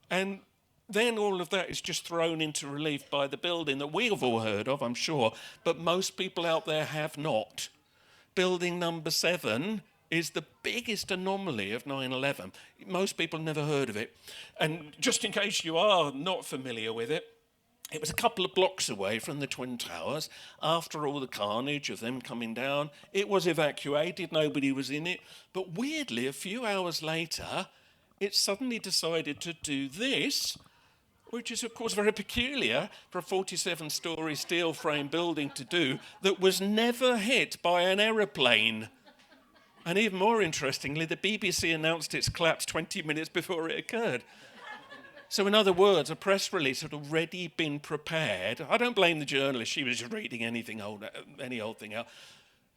And then all of that is just thrown into relief by the building that we have all heard of, I'm sure, but most people out there have not. Building number 7 is the biggest anomaly of 9/11. Most people never heard of it. And just in case you are not familiar with it, it was a couple of blocks away from the Twin Towers. After all the carnage of them coming down, it was evacuated, nobody was in it. But weirdly, a few hours later, it suddenly decided to do this, which is, of course, very peculiar for a 47-story steel frame building to do, that was never hit by an aeroplane. And even more interestingly, the BBC announced its collapse 20 minutes before it occurred. So in other words, a press release had already been prepared. I don't blame the journalist. She was just reading any old thing out.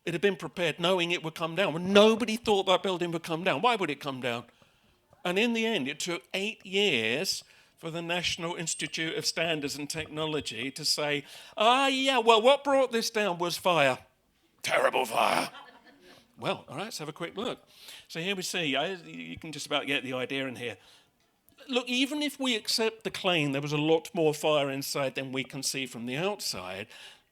It had been prepared knowing it would come down. Well, nobody thought that building would come down. Why would it come down? And in the end, it took 8 years for the National Institute of Standards and Technology to say, what brought this down was fire. Terrible fire. Well, all right, let's have a quick look. So here we see, you can just about get the idea in here. Look, even if we accept the claim there was a lot more fire inside than we can see from the outside,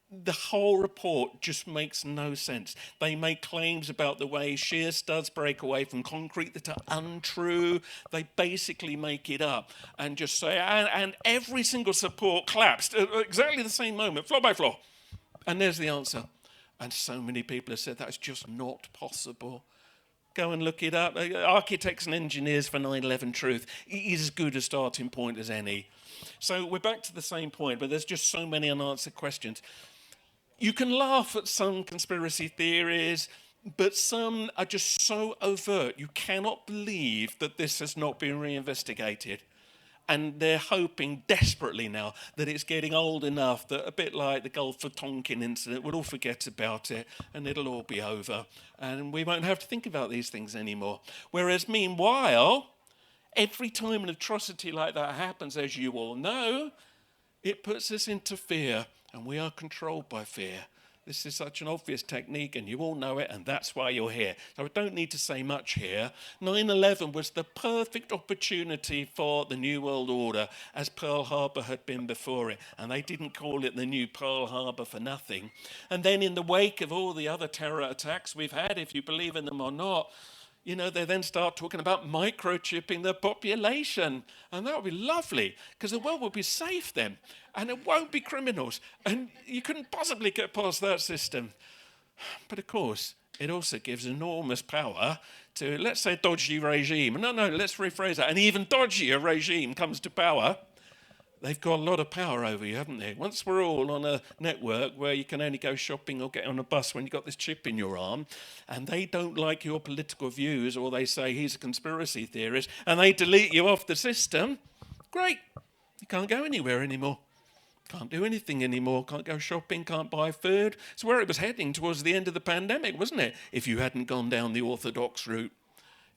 the whole report just makes no sense. They make claims about the way shear studs break away from concrete that are untrue. They basically make it up and just say, and every single support collapsed at exactly the same moment, floor by floor. And there's the answer. And so many people have said that's just not possible. Go and look it up. Architects and Engineers for 9/11 Truth is as good a starting point as any. So we're back to the same point, but there's just so many unanswered questions. You can laugh at some conspiracy theories, but some are just so overt. You cannot believe that this has not been reinvestigated. And they're hoping desperately now that it's getting old enough that, a bit like the Gulf of Tonkin incident, we'll all forget about it and it'll all be over. And we won't have to think about these things anymore. Whereas meanwhile, every time an atrocity like that happens, as you all know, it puts us into fear, and we are controlled by fear. This is such an obvious technique, and you all know it, and that's why you're here. So I don't need to say much here. 9/11 was the perfect opportunity for the New World Order, as Pearl Harbor had been before it. And they didn't call it the new Pearl Harbor for nothing. And then in the wake of all the other terror attacks we've had, if you believe in them or not, they then start talking about microchipping the population. And that would be lovely, because the world will be safe then. And it won't be criminals. And you couldn't possibly get past that system. But of course, it also gives enormous power to, let's say, a dodgy regime. No, let's rephrase that. An even dodgier regime comes to power. They've got a lot of power over you, haven't they? Once we're all on a network where you can only go shopping or get on a bus when you've got this chip in your arm, and they don't like your political views, or they say he's a conspiracy theorist, and they delete you off the system, great. You can't go anywhere anymore. Can't do anything anymore. Can't go shopping, can't buy food. It's where it was heading towards the end of the pandemic, wasn't it? If you hadn't gone down the orthodox route.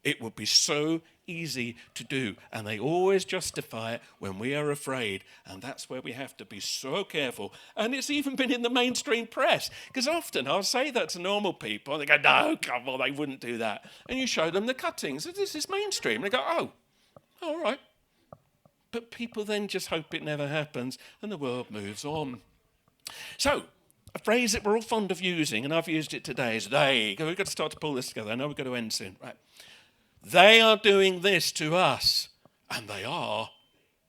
It would be so easy to do. And they always justify it when we are afraid. And that's where we have to be so careful. And it's even been in the mainstream press. Because often I'll say that to normal people. And they go, no, come on, they wouldn't do that. And you show them the cuttings. This is mainstream. And they go, oh, all right. But people then just hope it never happens. And the world moves on. So, a phrase that we're all fond of using, and I've used it today, is they. We've got to start to pull this together. I know we've got to end soon. Right. They are doing this to us. And they are.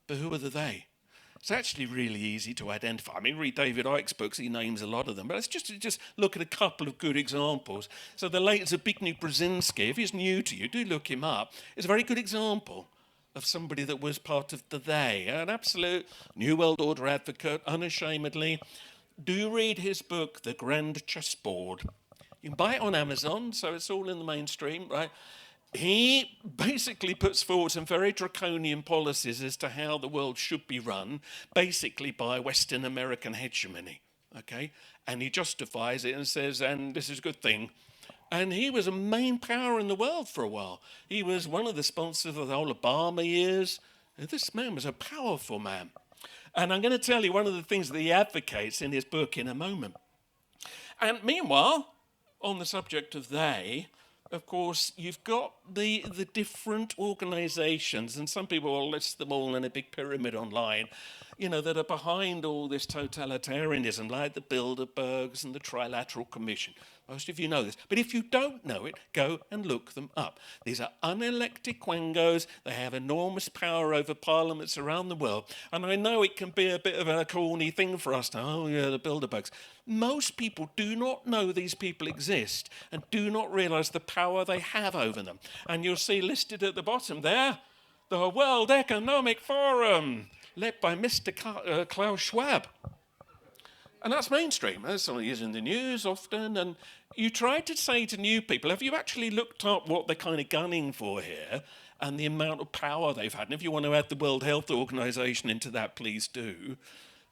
But who are the they? It's actually really easy to identify. I mean, read David Icke's books. He names a lot of them. But let's just look at a couple of good examples. So the late Zbigniew Brzezinski, if he's new to you, do look him up. It's a very good example of somebody that was part of the they. An absolute New World Order advocate, unashamedly. Do read his book, The Grand Chessboard. You can buy it on Amazon, so it's all in the mainstream, right? He basically puts forward some very draconian policies as to how the world should be run, basically by Western American hegemony, okay? And he justifies it and says, and this is a good thing. And he was a main power in the world for a while. He was one of the sponsors of the whole Obama years. And this man was a powerful man. And I'm going to tell you one of the things that he advocates in his book in a moment. And meanwhile, on the subject of they, of course, you've got the different organizations, and some people will list them all in a big pyramid online, you know, that are behind all this totalitarianism, like the Bilderbergs and the Trilateral Commission. Most of you know this. But if you don't know it, go and look them up. These are unelected quangos. They have enormous power over parliaments around the world. And I know it can be a bit of a corny thing for us to, oh yeah, the Bilderbergs. Most people do not know these people exist and do not realize the power they have over them. And you'll see listed at the bottom there, the World Economic Forum, led by Mr. Klaus Schwab. And that's mainstream. That's something is in the news often. And you try to say to new people, have you actually looked up what they're kind of gunning for here and the amount of power they've had? And if you want to add the World Health Organization into that, please do.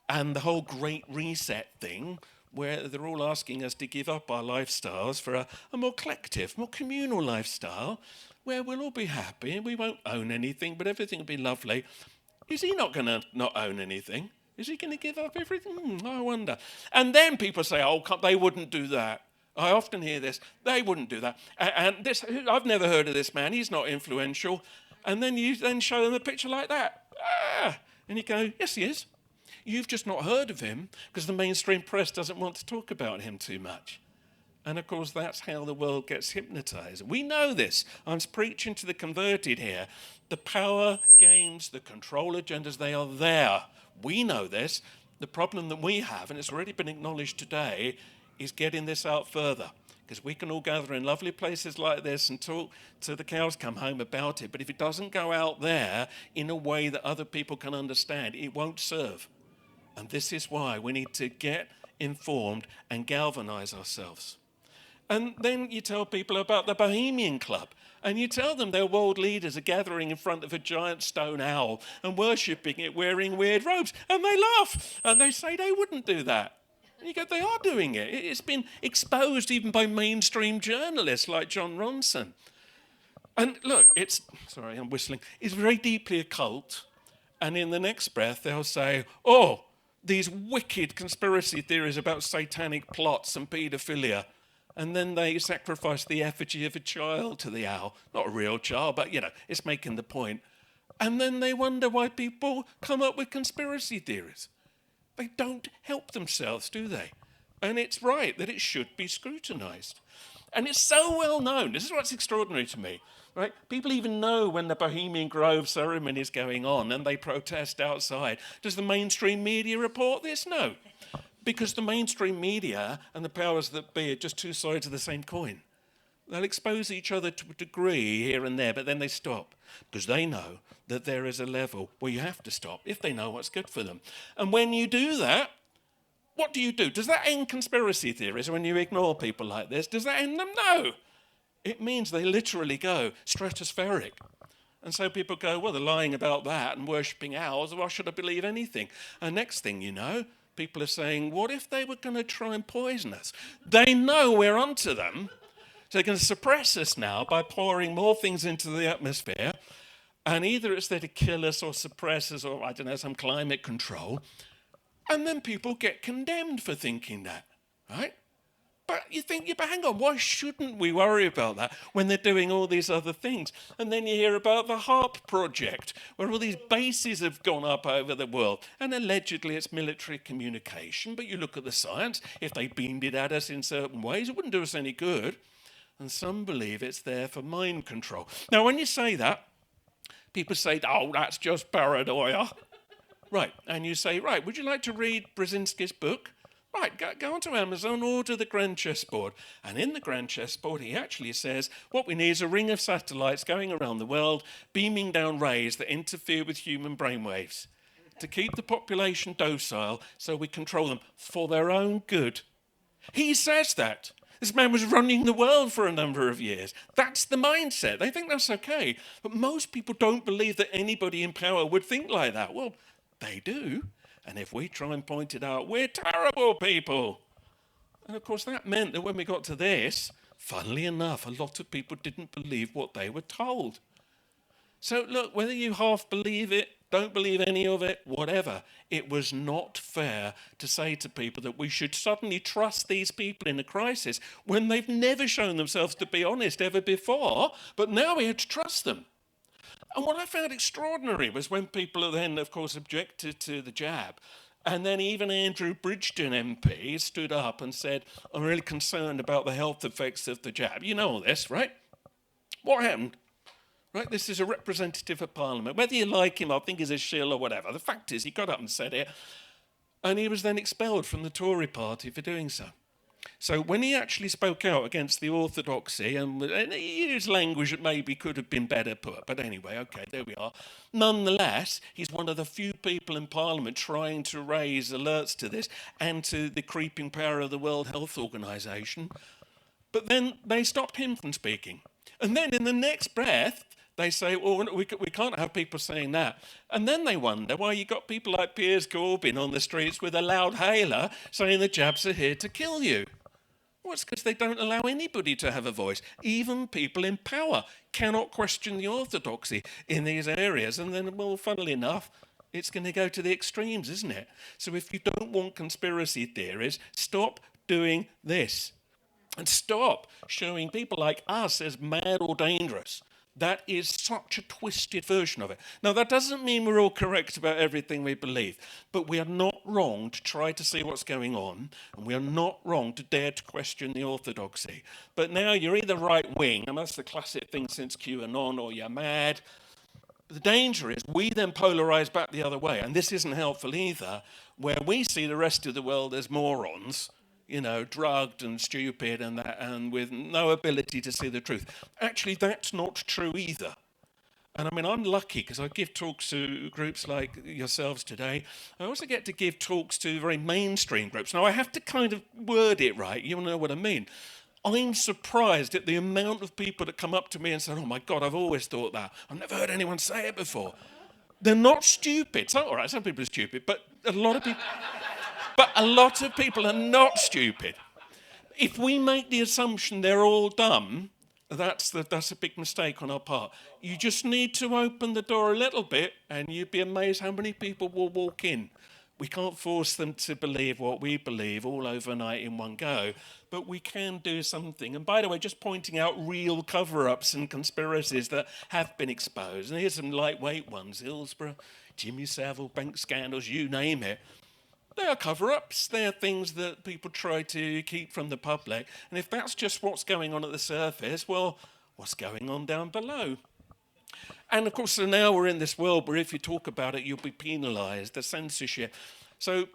And the whole Great Reset thing, where they're all asking us to give up our lifestyles for a more collective, more communal lifestyle, where we'll all be happy and we won't own anything, but everything will be lovely. Is he not going to not own anything? Is he going to give up everything? I wonder. And then people say, oh, they wouldn't do that. I often hear this. They wouldn't do that. And this, I've never heard of this man. He's not influential. And then you then show them a picture like that. And you go, yes, he is. You've just not heard of him because the mainstream press doesn't want to talk about him too much. And of course, that's how the world gets hypnotized. We know this. I'm preaching to the converted here. The power games, the control agendas, they are there. We know this. The problem that we have, and it's already been acknowledged today, is getting this out further. Because we can all gather in lovely places like this and talk till the cows come home about it. But if it doesn't go out there in a way that other people can understand, it won't serve. And this is why we need to get informed and galvanize ourselves. And then you tell people about the Bohemian Club. And you tell them their world leaders are gathering in front of a giant stone owl and worshipping it wearing weird robes. And they laugh. And they say they wouldn't do that. And you go, they are doing it. It's been exposed even by mainstream journalists like John Ronson. And look, it's very deeply occult. And in the next breath, they'll say, oh, these wicked conspiracy theories about satanic plots and paedophilia. And then they sacrifice the effigy of a child to the owl. Not a real child, but, it's making the point. And then they wonder why people come up with conspiracy theories. They don't help themselves, do they? And it's right that it should be scrutinized. And it's so well known. This is what's extraordinary to me, right? People even know when the Bohemian Grove ceremony is going on and they protest outside. Does the mainstream media report this? No. Because the mainstream media and the powers that be are just two sides of the same coin. They'll expose each other to a degree here and there, but then they stop because they know that there is a level where you have to stop if they know what's good for them. And when you do that, what do? Does that end conspiracy theories when you ignore people like this? Does that end them? No. It means they literally go stratospheric. And so people go, well, they're lying about that and worshipping owls. Why should I believe anything? And next thing you know, people are saying, what if they were going to try and poison us? They know we're onto them. So they're going to suppress us now by pouring more things into the atmosphere. And either it's there to kill us or suppress us or, I don't know, some climate control. And then people get condemned for thinking that, right? But you think, yeah, but hang on, why shouldn't we worry about that when they're doing all these other things? And then you hear about the HARP project, where all these bases have gone up over the world. And allegedly it's military communication, but you look at the science, if they beamed it at us in certain ways, it wouldn't do us any good. And some believe it's there for mind control. Now, when you say that, people say, oh, that's just paranoia. Right, and you say, right, would you like to read Brzezinski's book? Right, go onto Amazon, order the Grand Chessboard. And in the Grand Chessboard, he actually says, what we need is a ring of satellites going around the world, beaming down rays that interfere with human brainwaves to keep the population docile so we control them for their own good. He says that. This man was running the world for a number of years. That's the mindset. They think that's okay. But most people don't believe that anybody in power would think like that. Well, they do. And if we try and point it out, we're terrible people. And of course, that meant that when we got to this, funnily enough, a lot of people didn't believe what they were told. So look, whether you half believe it, don't believe any of it, whatever, it was not fair to say to people that we should suddenly trust these people in a crisis when they've never shown themselves to be honest ever before, but now we had to trust them. And what I found extraordinary was when people then, of course, objected to the jab, and then even Andrew Bridgen MP stood up and said, I'm really concerned about the health effects of the jab. You know all this, right? What happened? Right, this is a representative of Parliament. Whether you like him or think he's a shill or whatever, the fact is he got up and said it, and he was then expelled from the Tory party for doing so. So when he actually spoke out against the orthodoxy, and he used language that maybe could have been better put, but anyway, okay, there we are. Nonetheless, he's one of the few people in Parliament trying to raise alerts to this and to the creeping power of the World Health Organization. But then they stopped him from speaking. And then in the next breath, they say, well, we can't have people saying that. And then they wonder why you got people like Piers Corbyn on the streets with a loud hailer saying the jabs are here to kill you. Well, it's because they don't allow anybody to have a voice. Even people in power cannot question the orthodoxy in these areas. And then, well, funnily enough, it's going to go to the extremes, isn't it? So if you don't want conspiracy theories, stop doing this. And stop showing people like us as mad or dangerous. That is such a twisted version of it. Now, that doesn't mean we're all correct about everything we believe, but we are not wrong to try to see what's going on, and we are not wrong to dare to question the orthodoxy. But now you're either right-wing, and that's the classic thing since QAnon, or you're mad. But the danger is we then polarize back the other way, and this isn't helpful either, where we see the rest of the world as morons, you know, drugged and stupid and that, and with no ability to see the truth. Actually, that's not true either. And I mean, I'm lucky because I give talks to groups like yourselves today. I also get to give talks to very mainstream groups. Now, I have to kind of word it right. You know what I mean. I'm surprised at the amount of people that come up to me and say, oh my God, I've always thought that. I've never heard anyone say it before. They're not stupid. So, all right, some people are stupid, but a lot of people... But a lot of people are not stupid. If we make the assumption they're all dumb, that's a big mistake on our part. You just need to open the door a little bit and you'd be amazed how many people will walk in. We can't force them to believe what we believe all overnight in one go, but we can do something. And by the way, just pointing out real cover-ups and conspiracies that have been exposed. And here's some lightweight ones: Hillsborough, Jimmy Savile, bank scandals, you name it. They are cover-ups. They are things that people try to keep from the public. And if that's just what's going on at the surface, well, what's going on down below? And of course, so now we're in this world where if you talk about it, you'll be penalised, the censorship. So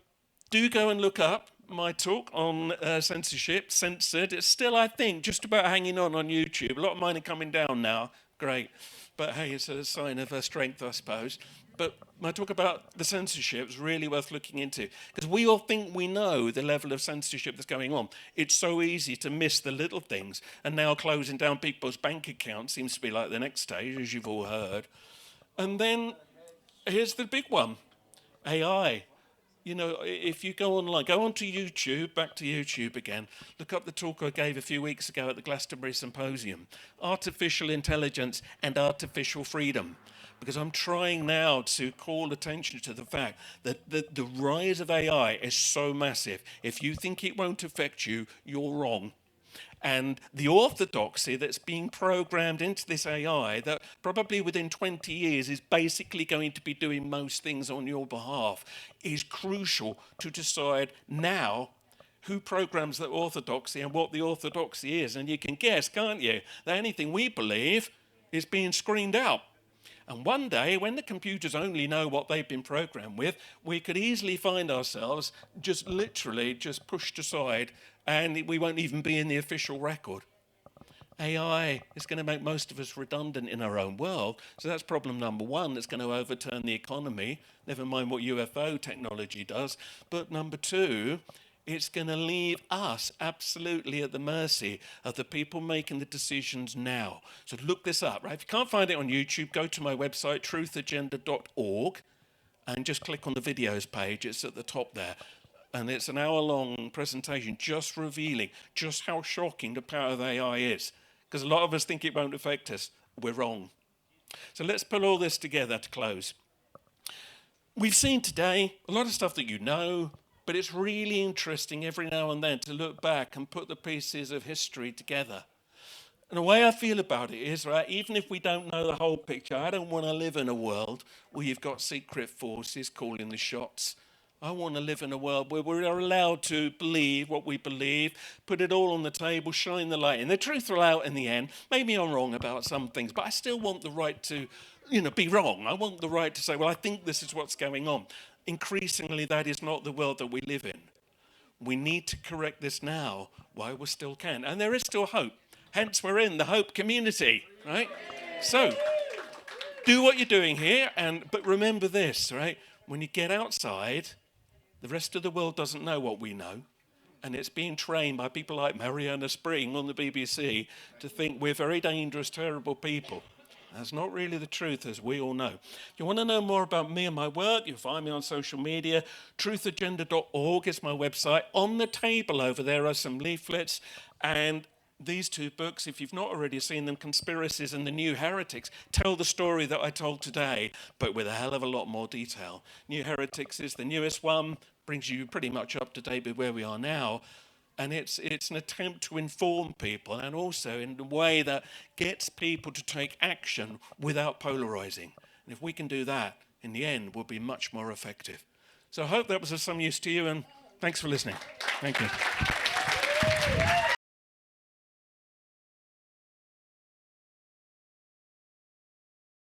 do go and look up my talk on censorship, censored. It's still, I think, just about hanging on YouTube. A lot of mine are coming down now. Great. But hey, it's a sign of strength, I suppose. But my talk about the censorship is really worth looking into, because we all think we know the level of censorship that's going on. It's so easy to miss the little things, and now closing down people's bank accounts seems to be like the next stage, as you've all heard. And then here's the big one, AI. You know, if you go online, go onto YouTube, back to YouTube again, look up the talk I gave a few weeks ago at the Glastonbury Symposium, Artificial Intelligence and Artificial Freedom. because I'm trying now to call attention to the fact that the rise of AI is so massive. If you think it won't affect you, you're wrong. And the orthodoxy that's being programmed into this AI that probably within 20 years is basically going to be doing most things on your behalf is crucial to decide now who programs the orthodoxy and what the orthodoxy is. And you can guess, can't you, that anything we believe is being screened out. And one day, when the computers only know what they've been programmed with, we could easily find ourselves just literally just pushed aside, and we won't even be in the official record. AI is going to make most of us redundant in our own world. So that's problem number one, that's going to overturn the economy, never mind what UFO technology does. But number two, it's going to leave us absolutely at the mercy of the people making the decisions now. So look this up, right? If you can't find it on YouTube, go to my website, truthagenda.org, and just click on the videos page. It's at the top there. And it's an hour-long presentation just revealing just how shocking the power of AI is. Because a lot of us think it won't affect us. We're wrong. So let's pull all this together to close. We've seen today a lot of stuff that you know, but it's really interesting every now and then to look back and put the pieces of history together. And the way I feel about it is, right, even if we don't know the whole picture, I don't want to live in a world where you've got secret forces calling the shots. I want to live in a world where we're allowed to believe what we believe, put it all on the table, shine the light. And the truth will out in the end. Maybe I'm wrong about some things, but I still want the right to, be wrong. I want the right to say, well, I think this is what's going on. Increasingly, that is not the world that we live in. We need to correct this now while we still can. And there is still hope. Hence, we're in the hope community, right? So, do what you're doing here, but remember this, right? When you get outside, the rest of the world doesn't know what we know. And it's being trained by people like Mariana Spring on the BBC to think we're very dangerous, terrible people. That's not really the truth, as we all know. If you want to know more about me and my work, you'll find me on social media. Truthagenda.org is my website. On the table over there are some leaflets. And these two books, if you've not already seen them, Conspiracies and The New Heretics, tell the story that I told today, but with a hell of a lot more detail. New Heretics is the newest one, brings you pretty much up to date with where we are now. And it's an attempt to inform people, and also in a way that gets people to take action without polarizing. And if we can do that, in the end, we'll be much more effective. So I hope that was of some use to you, and thanks for listening. Thank you.